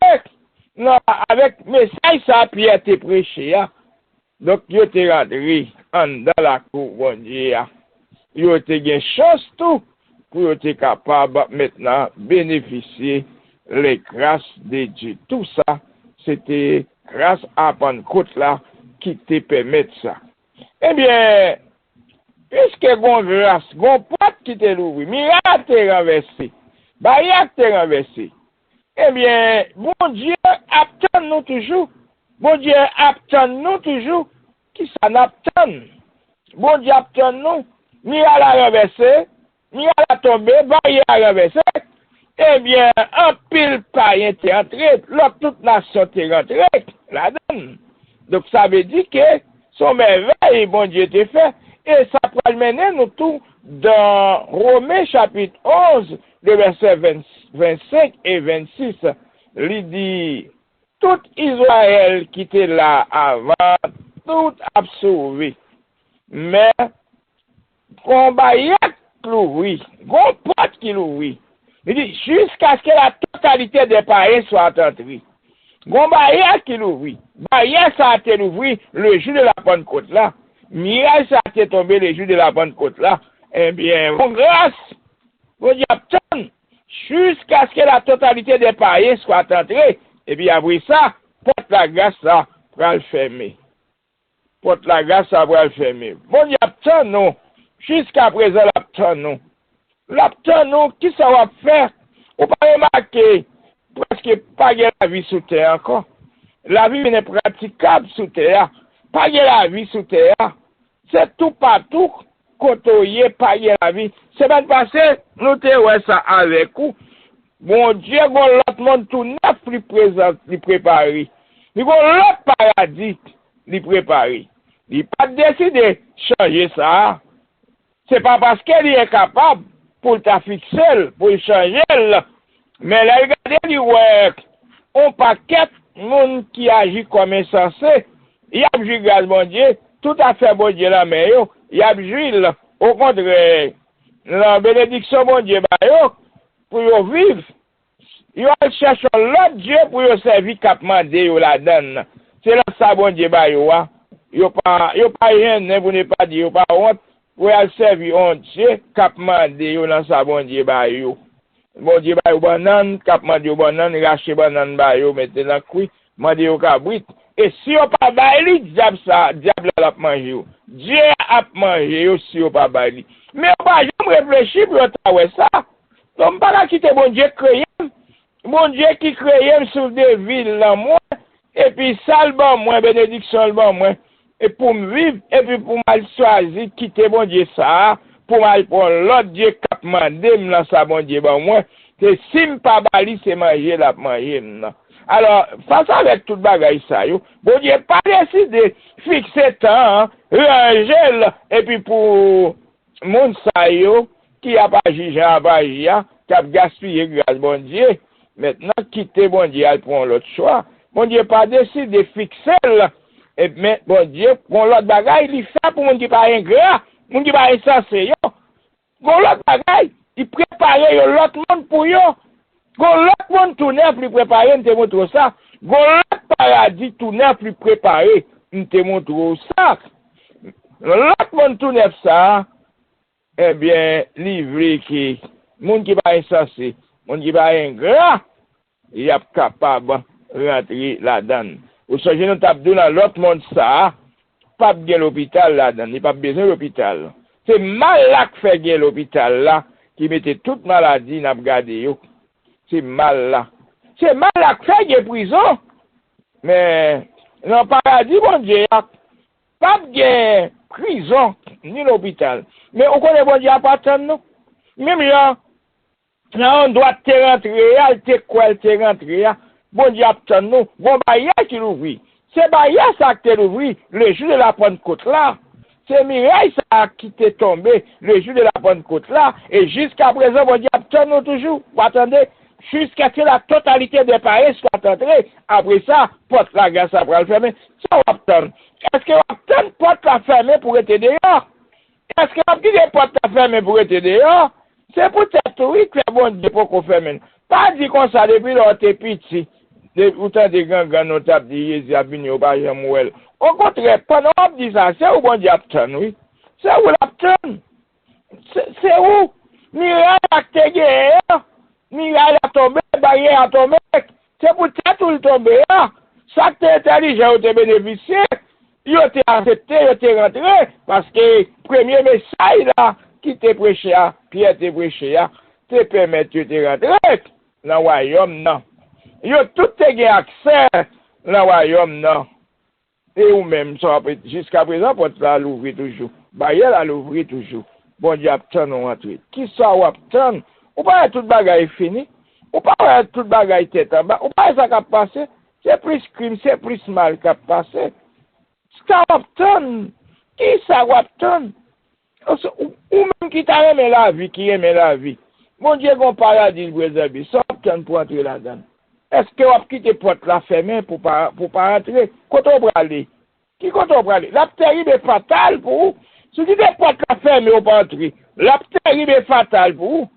non, avec message ça, Pierre t'es prêché, donc yo t'es rentré, dans la cour bon Dieu, yo t'es gen chance tout, pour yo t'es capable maintenant bénéficier les grâces de Dieu. Tout ça, c'était grâce à Pentecôte là, qui te permet ça. Eh bien, puisque gon grâce, gon porte qui te l'ouvre, miracle te renversé, barrière te renversé, eh bien, bon Dieu attend nous toujours. Bon Dieu attend nous toujours. Qui ça n'attend? Bon Dieu attend nous. Miracle a renversé, miracle a tombé, barrière a renversé. Eh bien, un pile païen t'est entré, l'autre toute nation t'est rentré, la donne. Donc ça veut dire que son merveille, bon Dieu t'a fait, et ça peut mener nous tout dans Romains chapitre 11, le verset 25 et 26. Il dit, tout Israël qui était là avant, tout absouvé. Mais, combat y a l'ouvri, gon porte qui l'ouvri. Il dit, jusqu'à ce que la totalité des païens soit entrée. Gon barrière qui l'ouvrit. Barrière ça a été l'ouvri le jour de la Pentecôte là. Miracle ça a été tombé le jour de la Pentecôte là. Eh bien, bon grâce, bon Dieu attend jusqu'à ce que la totalité des païens soit entrée. Et puis après ça, porte la grâce ça, pral fermer. Porte la grâce ça pral fermer. Bon Dieu attend nous. Jusqu'à présent l'attend nous. L'attend nous qui ça va faire? On pas remarquer presque pas de la vie sous terre encore. La vie n'est praticable sous terre. Pas de la vie sous terre. C'est tout partout. Côtoyer, pas de la vie. Semaine passée, nous te ouais ça avec vous. Bon Dieu, l'autre monde tout neuf lui présente, lui préparé. Il y a l'autre paradis lui préparé. Il n'a pas décidé de changer ça. C'est pas parce qu'il est capable pour te fixer, pour changer. Mais là, regardez, il ouais, on paquet de monde qui agit comme insensé. Il y a joué grâce bon Dieu, tout à fait bon Dieu là, mais il y a joué au contraire. La bénédiction bon Dieu, pour vivre. Ils cherchent l'autre Dieu pour servir cap mandé la donne. C'est là ça bon Dieu ba yo pas rien pour ne pas dire pas honte pour servir un Dieu cap mandé dans ça bon Dieu ba yo. Bon Dieu ba yo banane cap mandé banane racher banane ba yo mettre dans cuit mandé yo cabrit et si on pas ba li diable la manger yo. Dieu a manger yo si on pas ba li. Mais on pas jamais réfléchir pour ta ouais ça. Donc pas quitter bon Dieu créé. Mon Dieu qui crée sur des villes là, moi, et puis ça le bon, moi, bénédiction le bon, moi, et pour me vivre, et puis pour mal choisir, quitter mon Dieu ça, pour mal prendre l'autre Dieu cap mandé, là, ça, bon Dieu, bon, moi, c'est si m'pas bali, c'est manger, la manger, non. Alors, face avec tout bagaille ça, yo, bon Dieu, pas décidé, fixer temps, ranger, et puis pour mon ça, yo, qui a pas jugé, qui a gaspillé grâce, bon Dieu, maintenant, quitter bon Dieu, elle prend l'autre choix. Bon Dieu pas décidé de fixer là. Et mais bon Dieu, prend l'autre bagaille, il fait pour mon Dieu pas ingrat, mon Dieu pas insensé, yo. Bon l'autre bagaille, il prépare l'autre monde pour yo. Bon l'autre monde tout neuf, lui préparer, on te montre ça. Bon l'autre paradis tout neuf, lui préparer, on te montre ça. L'autre monde tout neuf ça, eh bien, livré qui, monde qui pas insensé. On dit pas ingrat, il est capable de rentrer là-dedans. Ou soit je ne tape dans l'autre monde ça, pas bien l'hôpital là-dedans, il n'y a pas besoin de l'hôpital. C'est mal là que fait bien l'hôpital là, qui mettait toute maladie dans le garder. C'est mal là. C'est mal là que fait bien prison. Mais dans le paradis, bon Dieu, pas bien prison, ni l'hôpital. Mais on connaît bon Dieu à partir nous. Même là, on doit te rentrer, te rentrer. Bon Dieu, nous, bon baïa qui l'ouvre. C'est baïa ça qui l'ouvre le jour de la Pentecôte là. C'est Mireille ça qui t'est tombé le jour de la Pentecôte là. Et jusqu'à présent, bon Dieu, nous toujours. Vous attendez, jusqu'à ce que la totalité des païens soit entrée. Après ça, porte la grâce après le fermer. Ça va attendre. Est-ce que vous attendez porte la fermer pour être dehors? Est-ce que vous attendez porte la fermer pour être dehors? C'est peut-être oui que bon Dieu pour qu'on fait maintenant. Pas dit comme ça depuis l'autre petit. Autant de grands notables de Jésus à venir au Bajamouel. Au contraire, pendant qu'on dit ça, c'est où bon Dieu attend, oui. C'est où l'attend. C'est où? Miraille a tegé, Miraille a tombé, barrière a tombé. C'est peut-être où il tombe, ça qui est intelligent, il te bénéficié. Il a été accepté, il a été rentré. Parce que premier message là, qui te prêché, Pierre te prêché, te permet de te rentrer dans le royaume, non. Yo tout te gen accès dans le royaume, non. Et ou même, jusqu'à présent, porte la l'ouvrir toujours. Bayer la l'ouvrir toujours. Bon Dieu, attend nous rentrer. Qui ça ou attend? Ou pas tout bagaille fini? Ou pas tout bagaille tête en bas? Ou pas ça qui a passé? C'est plus crime, c'est plus mal qui a passé. Ça attend. Qui ça ou attend? Ou même qui t'a aimé la vie, qui aime la vie. Mon Dieu, mon paradis, brésabi, ça attend pour entrer là-dedans. Est-ce que vous avez quitté porte la fermée pour pas rentrer? Quand on va aller? Qui quand on va aller? La terrible est fatale pour vous. Si vous quittez porte la fermée pour pas rentrer, la terrible est fatale pour vous.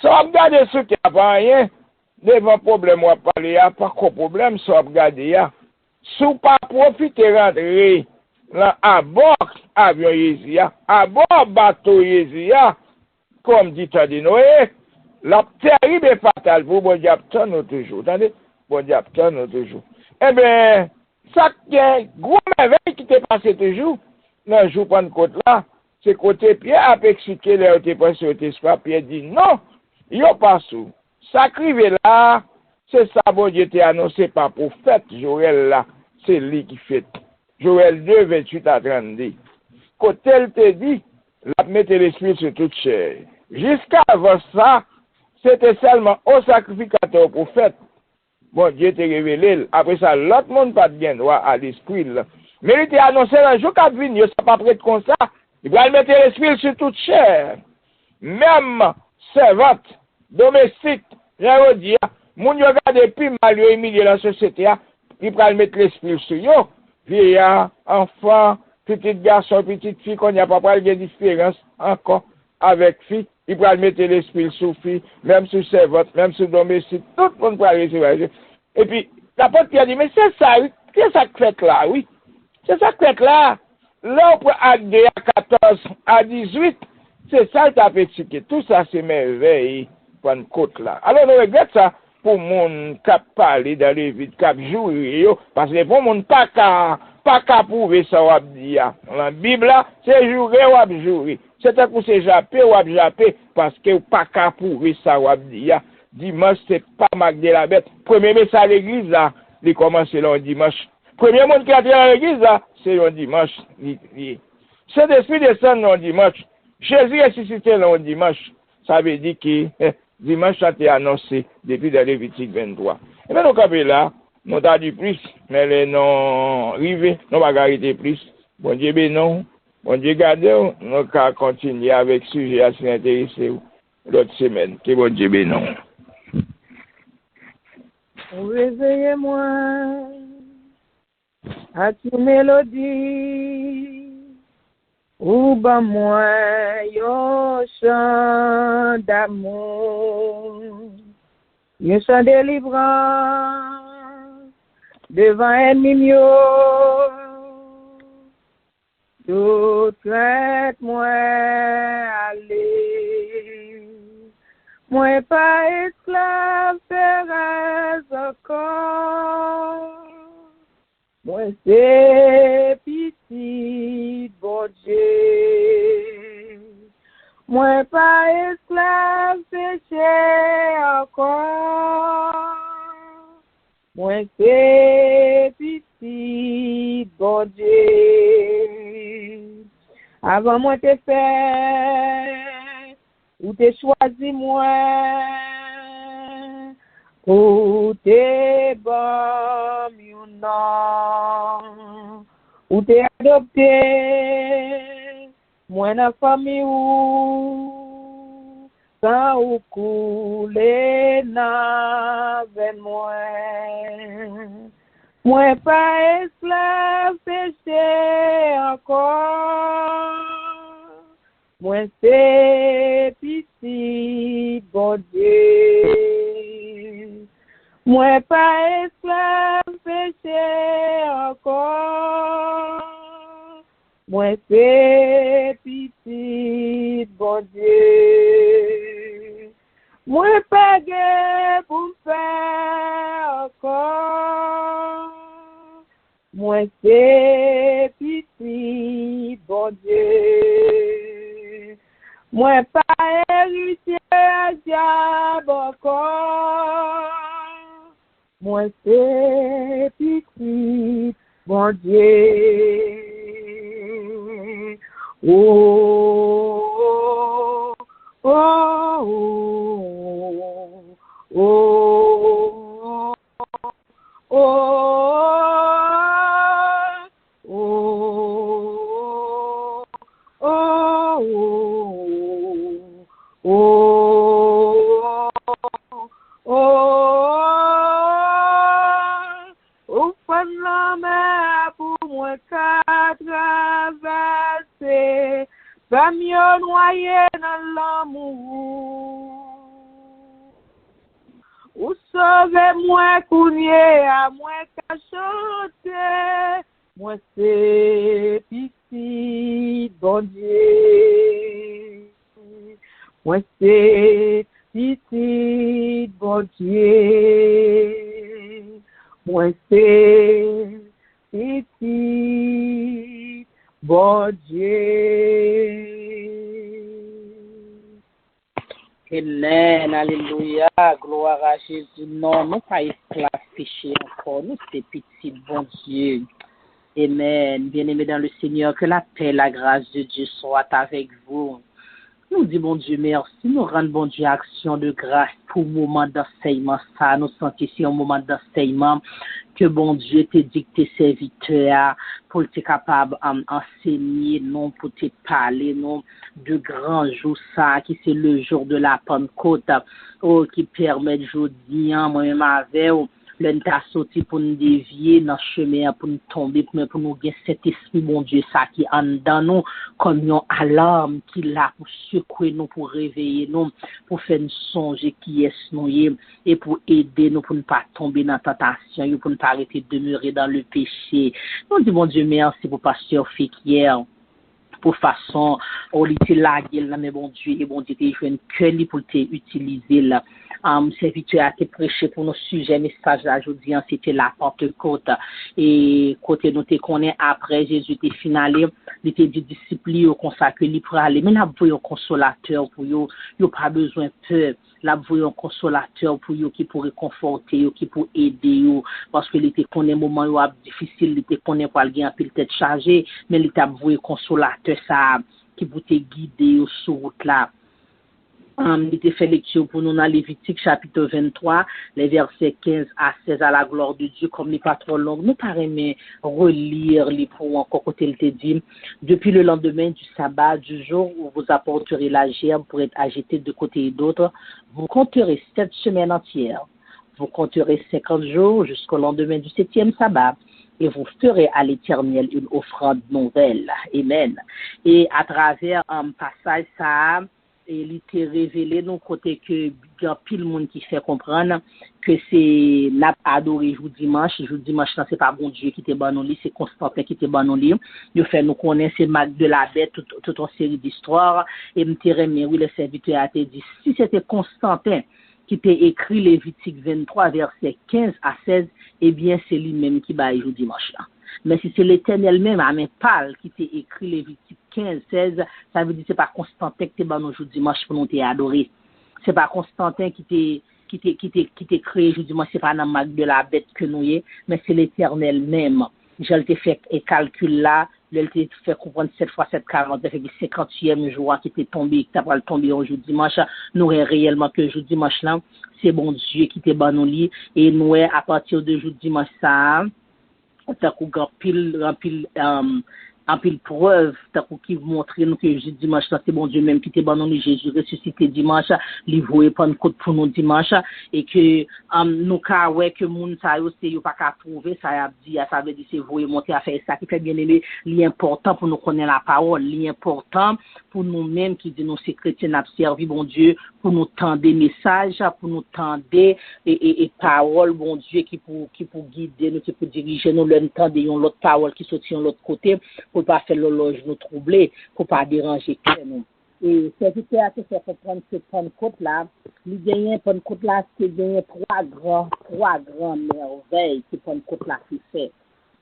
Si vous regardez ce qui n'a pas rien, devant problème, on va parler, pas de problème, si vous regardez, si vous pas profiter rentrer, là, à bord avion Jésus, à bord bateau Jésus, comme dit de Noé, la terrible est fatale pour bon Dieu, nous toujours. Attendez, bon Dieu, nous toujours. Eh bien, Ça qui est gros merveille qui t'est passé toujours, dans le jour Pentecôte là, c'est côté Pierre a expliqué là, t'es passé au tespoir, Pierre dit non, yo pas sous. Ça crivé là, c'est ça, bon Dieu t'a annoncé par prophète Joël là, c'est lui qui fait. Joël 2, 28 à 32. Côté elle te dit, la mettre l'esprit sur toute chair. Jusqu'avant ça, c'était seulement au sacrificateur au prophète. Bon Dieu t'a révélé. Après ça, l'autre monde pas bien droit à l'esprit là. Mais il était annoncé un jour qu'à venir, ça pas prêt comme ça. Il va mettre l'esprit sur toute chair. Même servante, domestique, j'en dis, moun yo gade plus mal yo humilié dans la société, il va mettre l'esprit sur yo. Vieillard, enfant, petit garçon, petite fille, qu'on n'y a pas de différence encore avec fille, il va mettre l'esprit sur fille, même sur servante, même sur domestique, tout le monde va recevoir. Et puis, la porte qui a dit, mais c'est ça, oui, c'est ça que fait là, oui. C'est ça que fait là. Là, on peut aller à 14, à 18, c'est ça que tu as fait. Tout ça, c'est merveille pour une côte là. Alors, on regrette ça pour mon cap parler dans les vides, cap jouer, parce que pour mon pas qu'à prouver ça, on dit. Dans la Bible, c'est jouer ou jouer. C'est un coup, c'est japper ou japper, parce que pas qu'à prouver ça, on dit. Dimanche, c'est pas Marc de la Bête. Premier message à l'église, là, il commence le dimanche. Premier monde qui a été dans l'église, là, c'est le dimanche. Cet esprit descend le dimanche. Jésus est ressuscité le dimanche. Ça veut dire que dimanche a été annoncé depuis dans Lévitique 23. Et bien, donc, là, nous avons dit plus, mais les non arrivés, nous n'avons pas arrêté plus. Bon Dieu, ben non. Bon Dieu, gardez, nous allons continuer avec ce sujet assez intéressant l'autre semaine. Que bon Dieu, ben non. Réveillez-moi à toute mélodie, ou ben moi yon chant d'amour, yon chant délivrant devant ennemi mio, tout traite-moi aller, moi pas esclave Thérèse encore. Moi c'est petit bon Dieu, moi pas esclave péché encore. Moi c'est petit bon Dieu, avant moi te fait, ou te choisi moi, ou te bon non, ou te adopté, moi na famille ou, sans ou couler na ven moi. Moi pas esclave péché encore, moi c'est petit bon Dieu. Moi pas esclave péché encore, moi c'est petit bon Dieu. Moi pas gué pour faire encore, moi c'est petit bon Dieu. Moi pas héritier à diable encore, moi c'est petit bon Dieu. Oh, oh, oh, oh, oh, famille noyée dans l'amour, ou sauvez-moi courrier à moi qu'à chanter, moi c'est petit bon Dieu, moi c'est petit bon Dieu, moi c'est petit, bon Dieu. Amen, alléluia, gloire à Jésus. Non, nous pas esclaves péchés encore, nous c'est petit, bon Dieu. Amen. Bien-aimés dans le Seigneur, que la paix, la grâce de Dieu soit avec vous. Nous disons, bon Dieu, merci. Nous rendons, bon Dieu, action de grâce pour le moment d'enseignement. Ça, nous sentons ici un moment d'enseignement que, bon Dieu, te dicté serviteur pour être capable d'enseigner, non, pour te parler, non, de grands jours, ça, qui c'est le jour de la Pentecôte, oh, qui permet aujourd'hui, moi-même avec l'un t'a sorti pour nous dévier dans le chemin, pour nous tomber, pour nous gagner cet esprit, mon Dieu, ça qui en dans nous, comme une alarme qui est là pour secouer nous, pour réveiller nous, pour faire nous songer qui est nous, et pour aider nous, pour ne pas tomber dans la tentation, pour ne pas arrêter de demeurer dans le péché. Nous disons, mon Dieu, merci pour pasteur Féquière. Pour façon, on l'utilise là, mais bon Dieu, et bon Dieu, tu joué une cœur pour t'utiliser là. Serviteur a été prêché pour nos sujets, message là, aujourd'hui, c'était la Pentecôte. Et côté nous te connaît après, Jésus était finalé, il était dit disciples au consacré, il pour aller. Mais là, vous voyez un consolateur pour eux, il n'y a pas besoin de peur. Là, vous voyez un consolateur pour eux qui pourrait conforter, qui pourrait aider, parce que il était connaît un moment difficile, il était connaît pour aller un peu tête chargée, mais il était voué consolateur ça qui vous te guider sur route là. Il était fait lecture pour nous dans Lévitique chapitre 23, les versets 15 à 16 à la gloire de Dieu, comme n'est pas trop long. Nous parlons relire les pour encore côté il te dit, depuis le lendemain du sabbat, du jour où vous apporterez la gerbe pour être agité de côté et d'autre, vous compterez 7 semaines entières. Vous compterez 50 jours jusqu'au lendemain du 7e sabbat. Et vous ferez à l'Éternel une offrande nouvelle. Amen. Et à travers un passage, ça, et il était révélé nous côté que il y a pile monde qui fait comprendre que c'est la adorer jour dimanche là c'est pas bon Dieu qui était ban c'est Constantin qui était ban il fait nous connaître c'est Mac de la Bête toute une série d'histoires et me mais oui le serviteur a été dit si c'était Constantin qui t'a écrit Lévitique 23 verset 15 à 16 eh bien c'est lui-même qui va jour dimanche là. Mais si c'est l'Éternel même à mes pâles qui t'a écrit Lévitique 15, 16, ça veut dire c'est pas Constantin qui t'est ban aujourd'hui dimanche pour nous t'adorer. C'est pas Constantin qui t'est créé aujourd'hui dimanche, c'est pas dans Mac de la Bête que nous y est, mais c'est l'Éternel même. Je l'ai fait et calcul là, je l'ai fait comprendre 7 fois 7, 40, ça fait que 50e jour qui était tombé, qui t'a pas tombé aujourd'hui dimanche, nous réellement que aujourd'hui dimanche là, c'est bon Dieu qui t'est ban nous lit et nous à partir de aujourd'hui dimanche ça t'as qu'on en pile preuve t'as qu'on qui montrer nous que jeudi dimanche c'est bon Dieu même qui t'est ban nous Jésus ressuscité dimanche li voyer Pentecôte pour nous dimanche et que nous ka ouais que moun ça yo c'est yo pas ka prouver ça a dit ça veut dire c'est voyer monter à faire ça qui fait bien aimé l'important pour nous connaître la parole l'important pour nous mêmes qui dit nous c'est chrétien n'a servi bon Dieu pour nous tendre des messages pour nous tendre et parole bon Dieu qui pour guider nous qui pour diriger nous l'entendre une autre parole qui sortit de l'autre côté pour pas faire l'horloge nous troubler pour pas déranger nous et serviteur a fait comprendre ce Pentecôte là il gagne Pentecôte là c'est gagner trois grands merveilles que Pentecôte là fait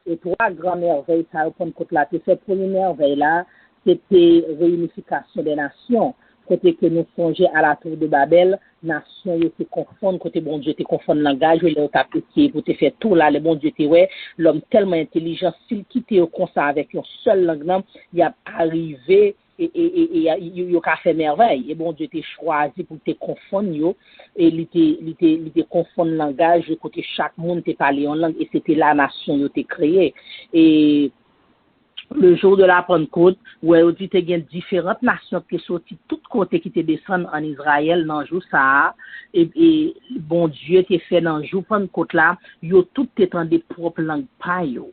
et trois grands merveilles ça Pentecôte là fait première merveille là c'était réunification des nations côté que nous songeons à la tour de Babel nation était confondre côté bon Dieu était confondre langage il a apprécié pour te faire tout là le bon Dieu était ouais l'homme tellement intelligent s'il quittait au concert avec une seule langue il a arrivé et il a fait merveille et bon Dieu était choisi pour te confondre yo et il était confondre langage côté chaque monde te parler en langue et c'était la nation yo était créée et le jour de la Pentecôte, où il dit qu'il y a différentes nations qui sont sorties de tous côtés qui te descendent en Israël dans le jour ça, et bon Dieu qui fait dans le jour Pentecôte là, ils ont tout étant des propres langues pas yo.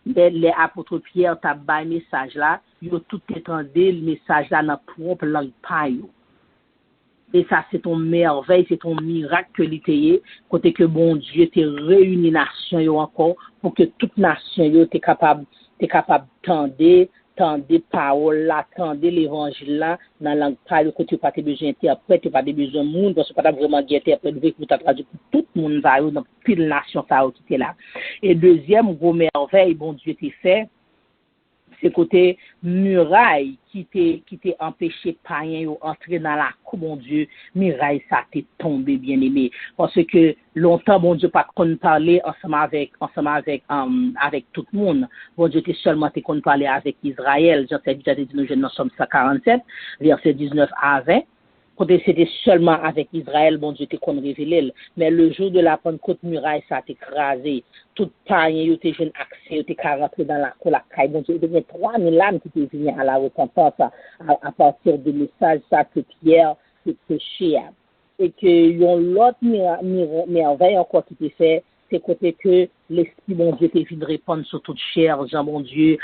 Les apôtres Pierre t'a bail message là, ils ont tout étendu le message là dans propre langue pas yo. Et ça c'est ton merveille, c'est ton miracle que l'ité côté que bon Dieu te réuni nation yo encore pour que toute nation yo t'es capable d'entendre tendez parole là, tendez l'évangile là, dans la langue parle, que tu pas besoin d'interprète, tu pas besoin de monde, parce que pas vraiment d'interprète, vous t'as traduit pour tout le monde, va dans pile nation, ça qui était là. Et deuxième gros merveille, bon Dieu t'a fait, c'est côté muraille qui t'est empêché païen yo entrer dans la cour, bon Dieu, muraille ça t'est tombé bien aimé parce que longtemps bon Dieu pas qu'on parler ensemble avec tout le monde. Bon Dieu t'es seulement t'es qu'on parler avec Israël. J'ai dit nous jeunes nous sommes 147 verset 19 à 20. Quand c'était seulement avec Israël, bon Dieu t'es qu'on révélé. Mais le jour de la Pentecôte, muraille ça t'est écrasé. Tout païen yo t'es jeune accès, yo t'es rentré dans la cour la caille. Bon Dieu, il y a 3000 âmes qui étaient venues à la repentance à partir du message ça que Pierre s'est prêché. Et que yon l'autre merveille encore qui t'est fait, c'est côté que l'Esprit, bon Dieu, t'es venu répondre sur toute chair, Jean, bon Dieu,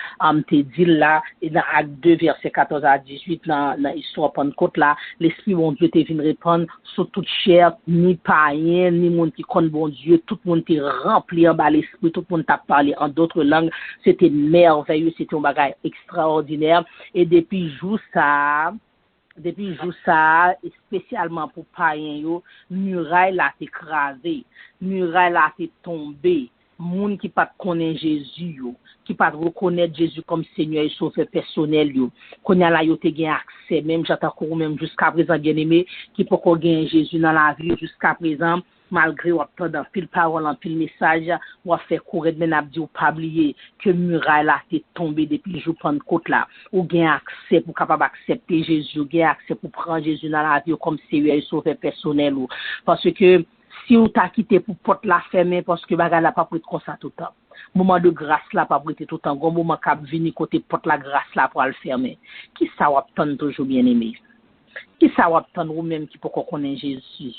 t'es dit là, et dans Acte 2, verset 14 à 18, dans l'histoire Pentecôte là, l'Esprit, bon Dieu, t'es venu répondre sur toute chair, ni païen, ni monde qui connaît, bon Dieu, tout le monde t'est rempli en bas l'Esprit, tout le monde t'a parlé en d'autres langues, c'était merveilleux, c'était un bagage extraordinaire, et depuis jour ça, spécialement pour païen yo, muraille là t'est écrasé, muraille là t'est tombé, moun qui pas connaît Jésus yo, qui pas reconnaître Jésus comme Seigneur et Sauveur personnel yo, konya là yo te gen accès, même j'attends même jusqu'à présent bien aimé, qui peut qu'on gagne Jésus dans la vie jusqu'à présent. Malgré ou dans pile parole, en pile message, ou a fait courir de n'abdi ou pas oublier que muraille là t'est tombé depuis le jour Pentecôte là, ou gain accès pour capable accepter Jésus, ou gain accès pour prendre Jésus dans la vie comme Seigneur et Sauveur personnel ou parce que si ou t'a quitté pour porte la fermer parce que bagarre là pas pour être comme ça tout le temps. Moment de grâce là pas pour être tout le temps, bon moment cap venir côté porte la grâce là pour le fermer. Qui ça ou attend toujours bien aimé? Qui ça ou attend ou même qui peut connaître Jésus?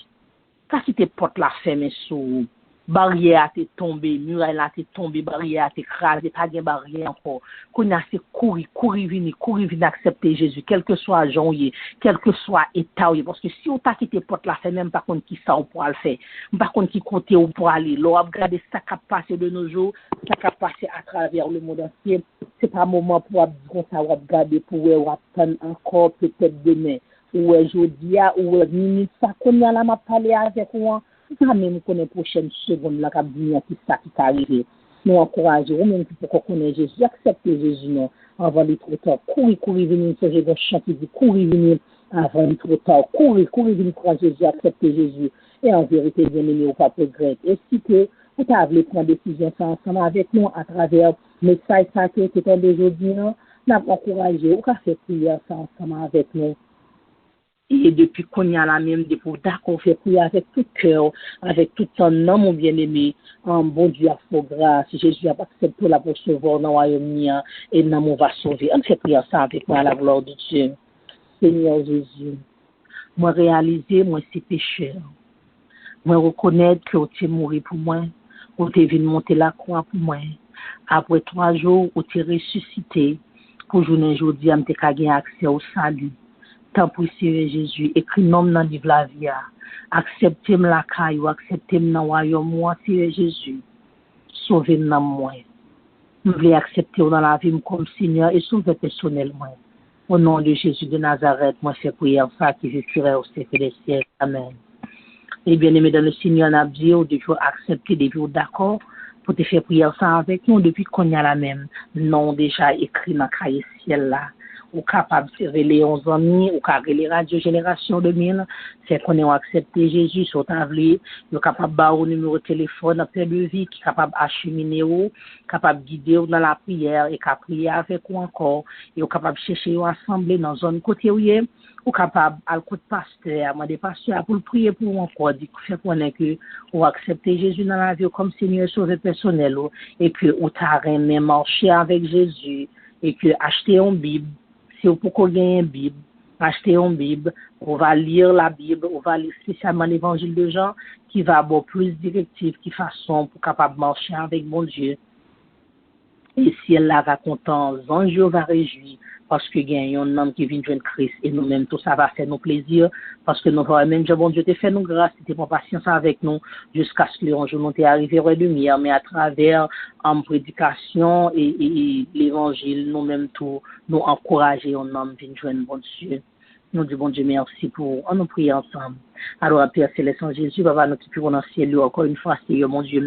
Quand tu te portes la ferme sous barrière t'est tombé, muraille là t'est tombé, barrière t'est écrasé, pas de barrière encore. Qu'on a c'est courir venir accepter Jésus, quel que soit janvier, quel que soit état, parce que si on t'a quitté porte la ferme, même par contre qui ça on pourra le faire, par contre qui côté on pourra aller, l'on a regardé ça qui a passé de nos jours, ça qui a passé à travers le monde entier, c'est pas un moment pour dire ça, on va regarder pour attendre encore peut-être demain. Ou aujourd'hui, ou minute, ça qu'on a là, m'a parlé avec moi, ça même qu'on est prochaine seconde, là, qu'à venir, tout ça qui est arrivé. Nous encourageons, ou même pour qu'on connaisse Jésus, accepter Jésus, non, avant les trop tard, courir, venir, c'est un chant qui dit, courir, venir, avant les trop tard, courir, venir, croire Jésus, accepter Jésus, et en vérité, bien aimé, ou pas regret. Et si que, vous avez prendre décision, ça ensemble avec nous, à travers le message, ça qui est aujourd'hui, nous avons encouragé, ou qu'a fait prière, ça ensemble avec nous. Et depuis qu'on y a la même, depuis qu'on fait prier avec tout cœur, avec tout son nom, mon bien-aimé, bon Dieu a fait grâce, Jésus a accepté la recevoir dans le royaume et dans mon va sauver. On fait prier ça avec moi à la gloire de Dieu. Seigneur Jésus, moi réaliser, moi c'est pécheur. Moi reconnaître que tu es mort pour moi, ou tu es venu monter la croix pour moi. Après 3 jours, ou tu es ressuscité, pour journée aujourd'hui, je t'ai gagné accès au salut. Tant pour Seigneur Jésus, écrit nom dans le livre la vie. Acceptez-moi la caille, acceptez-moi dans le royaume, moi, Seigneur Jésus. Sauvez-moi moi. Je voulais accepter dans la vie comme Seigneur et sauveur personnellement. Au nom de Jésus de Nazareth, moi, je fais prière ça qui vivrait au siècle des siècles. Amen. Et bien aimé dans le Seigneur, on a dit, on doit accepter des jours d'accord pour te faire prière ça avec nous depuis qu'on y a la même. Non, déjà écrit dans le cahier ciel là. Ou capable de révéler 11 amis, ou capable de Radio Génération 2000, c'est qu'on a accepté Jésus sur tablé, ou capable de avoir un numéro de téléphone après de vie, qui est capable d'acheminer ou, capable de guider dans la prière, et capable de prier avec ou encore, et ou capable de chercher ou assembler dans zone côté où ou capable à le coup de pasteur, moi des pasteurs pour prier pour ou encore, dit fait connaître que ou accepter Jésus dans la vie comme Seigneur sauveur personnel, et puis ou t'as même marcher avec Jésus, et que acheter une Bible. Si vous pouvez gagner une Bible, acheter une Bible, on va lire la Bible, on va lire spécialement l'évangile de Jean, qui va avoir plus directives, qui façon pour capable marcher avec mon Dieu. Et si elle la va content, ange va réjouir, parce que il y a un homme qui vient de joindre Christ, et nous-mêmes, tout ça va faire nos plaisirs, parce que nous voyons même, bon Dieu, te fait nous grâce, tu pour patience avec nous, jusqu'à ce que un jour nous t'es arrivé à lumière, mais à travers, en prédication et l'évangile, nous-mêmes, tout, nous encourager un homme qui vient de joindre bon Dieu. Nous disons, bon Dieu, merci pour, on nous prie ensemble. Alors, Père Céleste, en Jésus, Papa, notre plus grand ciel, encore une fois, Seigneur, mon Dieu,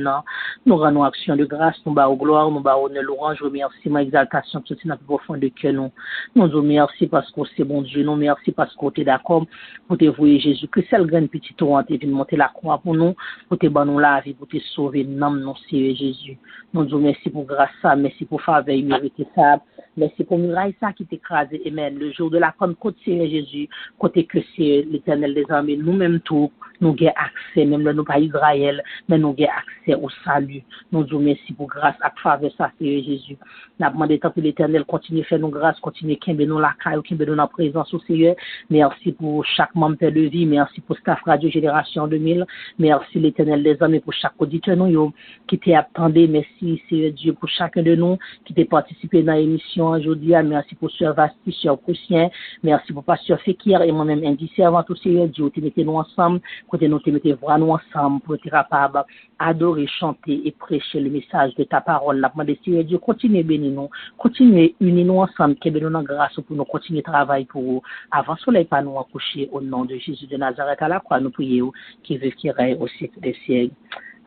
nous rendons action de grâce, nous bas au gloire, nous bas honneur, louange, remerciement, exaltation, tout ce qui plus profond de cœur, nous disons merci parce que c'est bon Dieu, nous merci parce que tu es d'accord pour te vouer Jésus, que c'est le grand petit torrent, tu viens monter la croix pour nous, pour te banner la vie, pour te sauver, nom, non, Seigneur Jésus. Nous disons merci pour grâce, ça, merci pour faveur, mérité ça. Merci pour muraille ça qui t'écrase, amen. Le jour de la Pentecôte, Seigneur Jésus, côté que c'est l'Éternel des armées, nous-mêmes tout, nous avons accès, même le nous pas Israël, mais nous avons accès au salut. Nous disons merci pour grâce à faveur ça, Seigneur Jésus. Nous demandons tant que l'Éternel continue à faire nos grâces, continue à nous nous la caille, continue nous la présence au Seigneur. Merci pour chaque membre de vie, merci pour Staff Radio Génération 2000, merci l'Éternel des armées pour chaque auditeur nous qui t'attendait, merci Seigneur Dieu pour chacun de nous qui t'a participé dans l'émission aujourd'hui. Merci pour Sœur Vasti, Sœur Poussien, merci pour Pasteur Fekir et moi-même Indice avant tout Seigneur Dieu, tu mettez nous ensemble, côté nous te mettez voix nous ensemble pour être capable adorer, chanter et prêcher le message de ta parole. La demande Seigneur Dieu, continue bénir nous, continue unir nous ensemble, que nous en grâce pour nous continuer travail pour vous. Avant soleil pas nous accoucher au nom de Jésus de Nazareth à la croix, nous prions qui veut qui règne au siècle des siècles.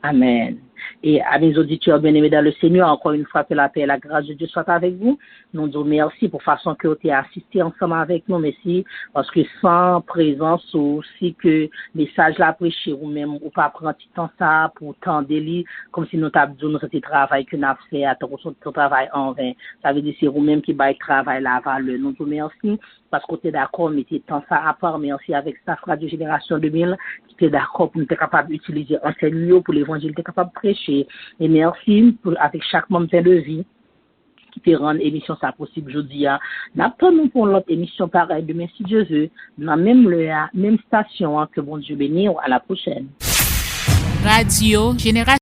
Amen. Et à mes auditeurs bien-aimés dans le Seigneur, encore une fois que la paix et la grâce de Dieu soient avec vous. Nous disons merci pour la façon que vous avez assisté ensemble avec nous. Merci parce que sans présence aussi que message la prêché ou même ou pas prendre temps ça pour tant délit comme si nous t'avons dit nous c'était travail que nous avons fait à ton travail en vain. Ça veut dire c'est vous-même qui va travail la valeur. Nous disons merci parce que tu es d'accord, mettez temps ça à part. Merci avec Staff Radio Génération 2000 qui est d'accord pour nous être capable d'utiliser enseignement pour l'évangile, tu es capable de prêcher. Et merci pour, avec chaque membre de vie qui te rend l'émission ça possible aujourd'hui. N'attendons pour l'autre émission pareille demain si Dieu veut, dans même station que bon Dieu bénisse. À la prochaine. Radio Génération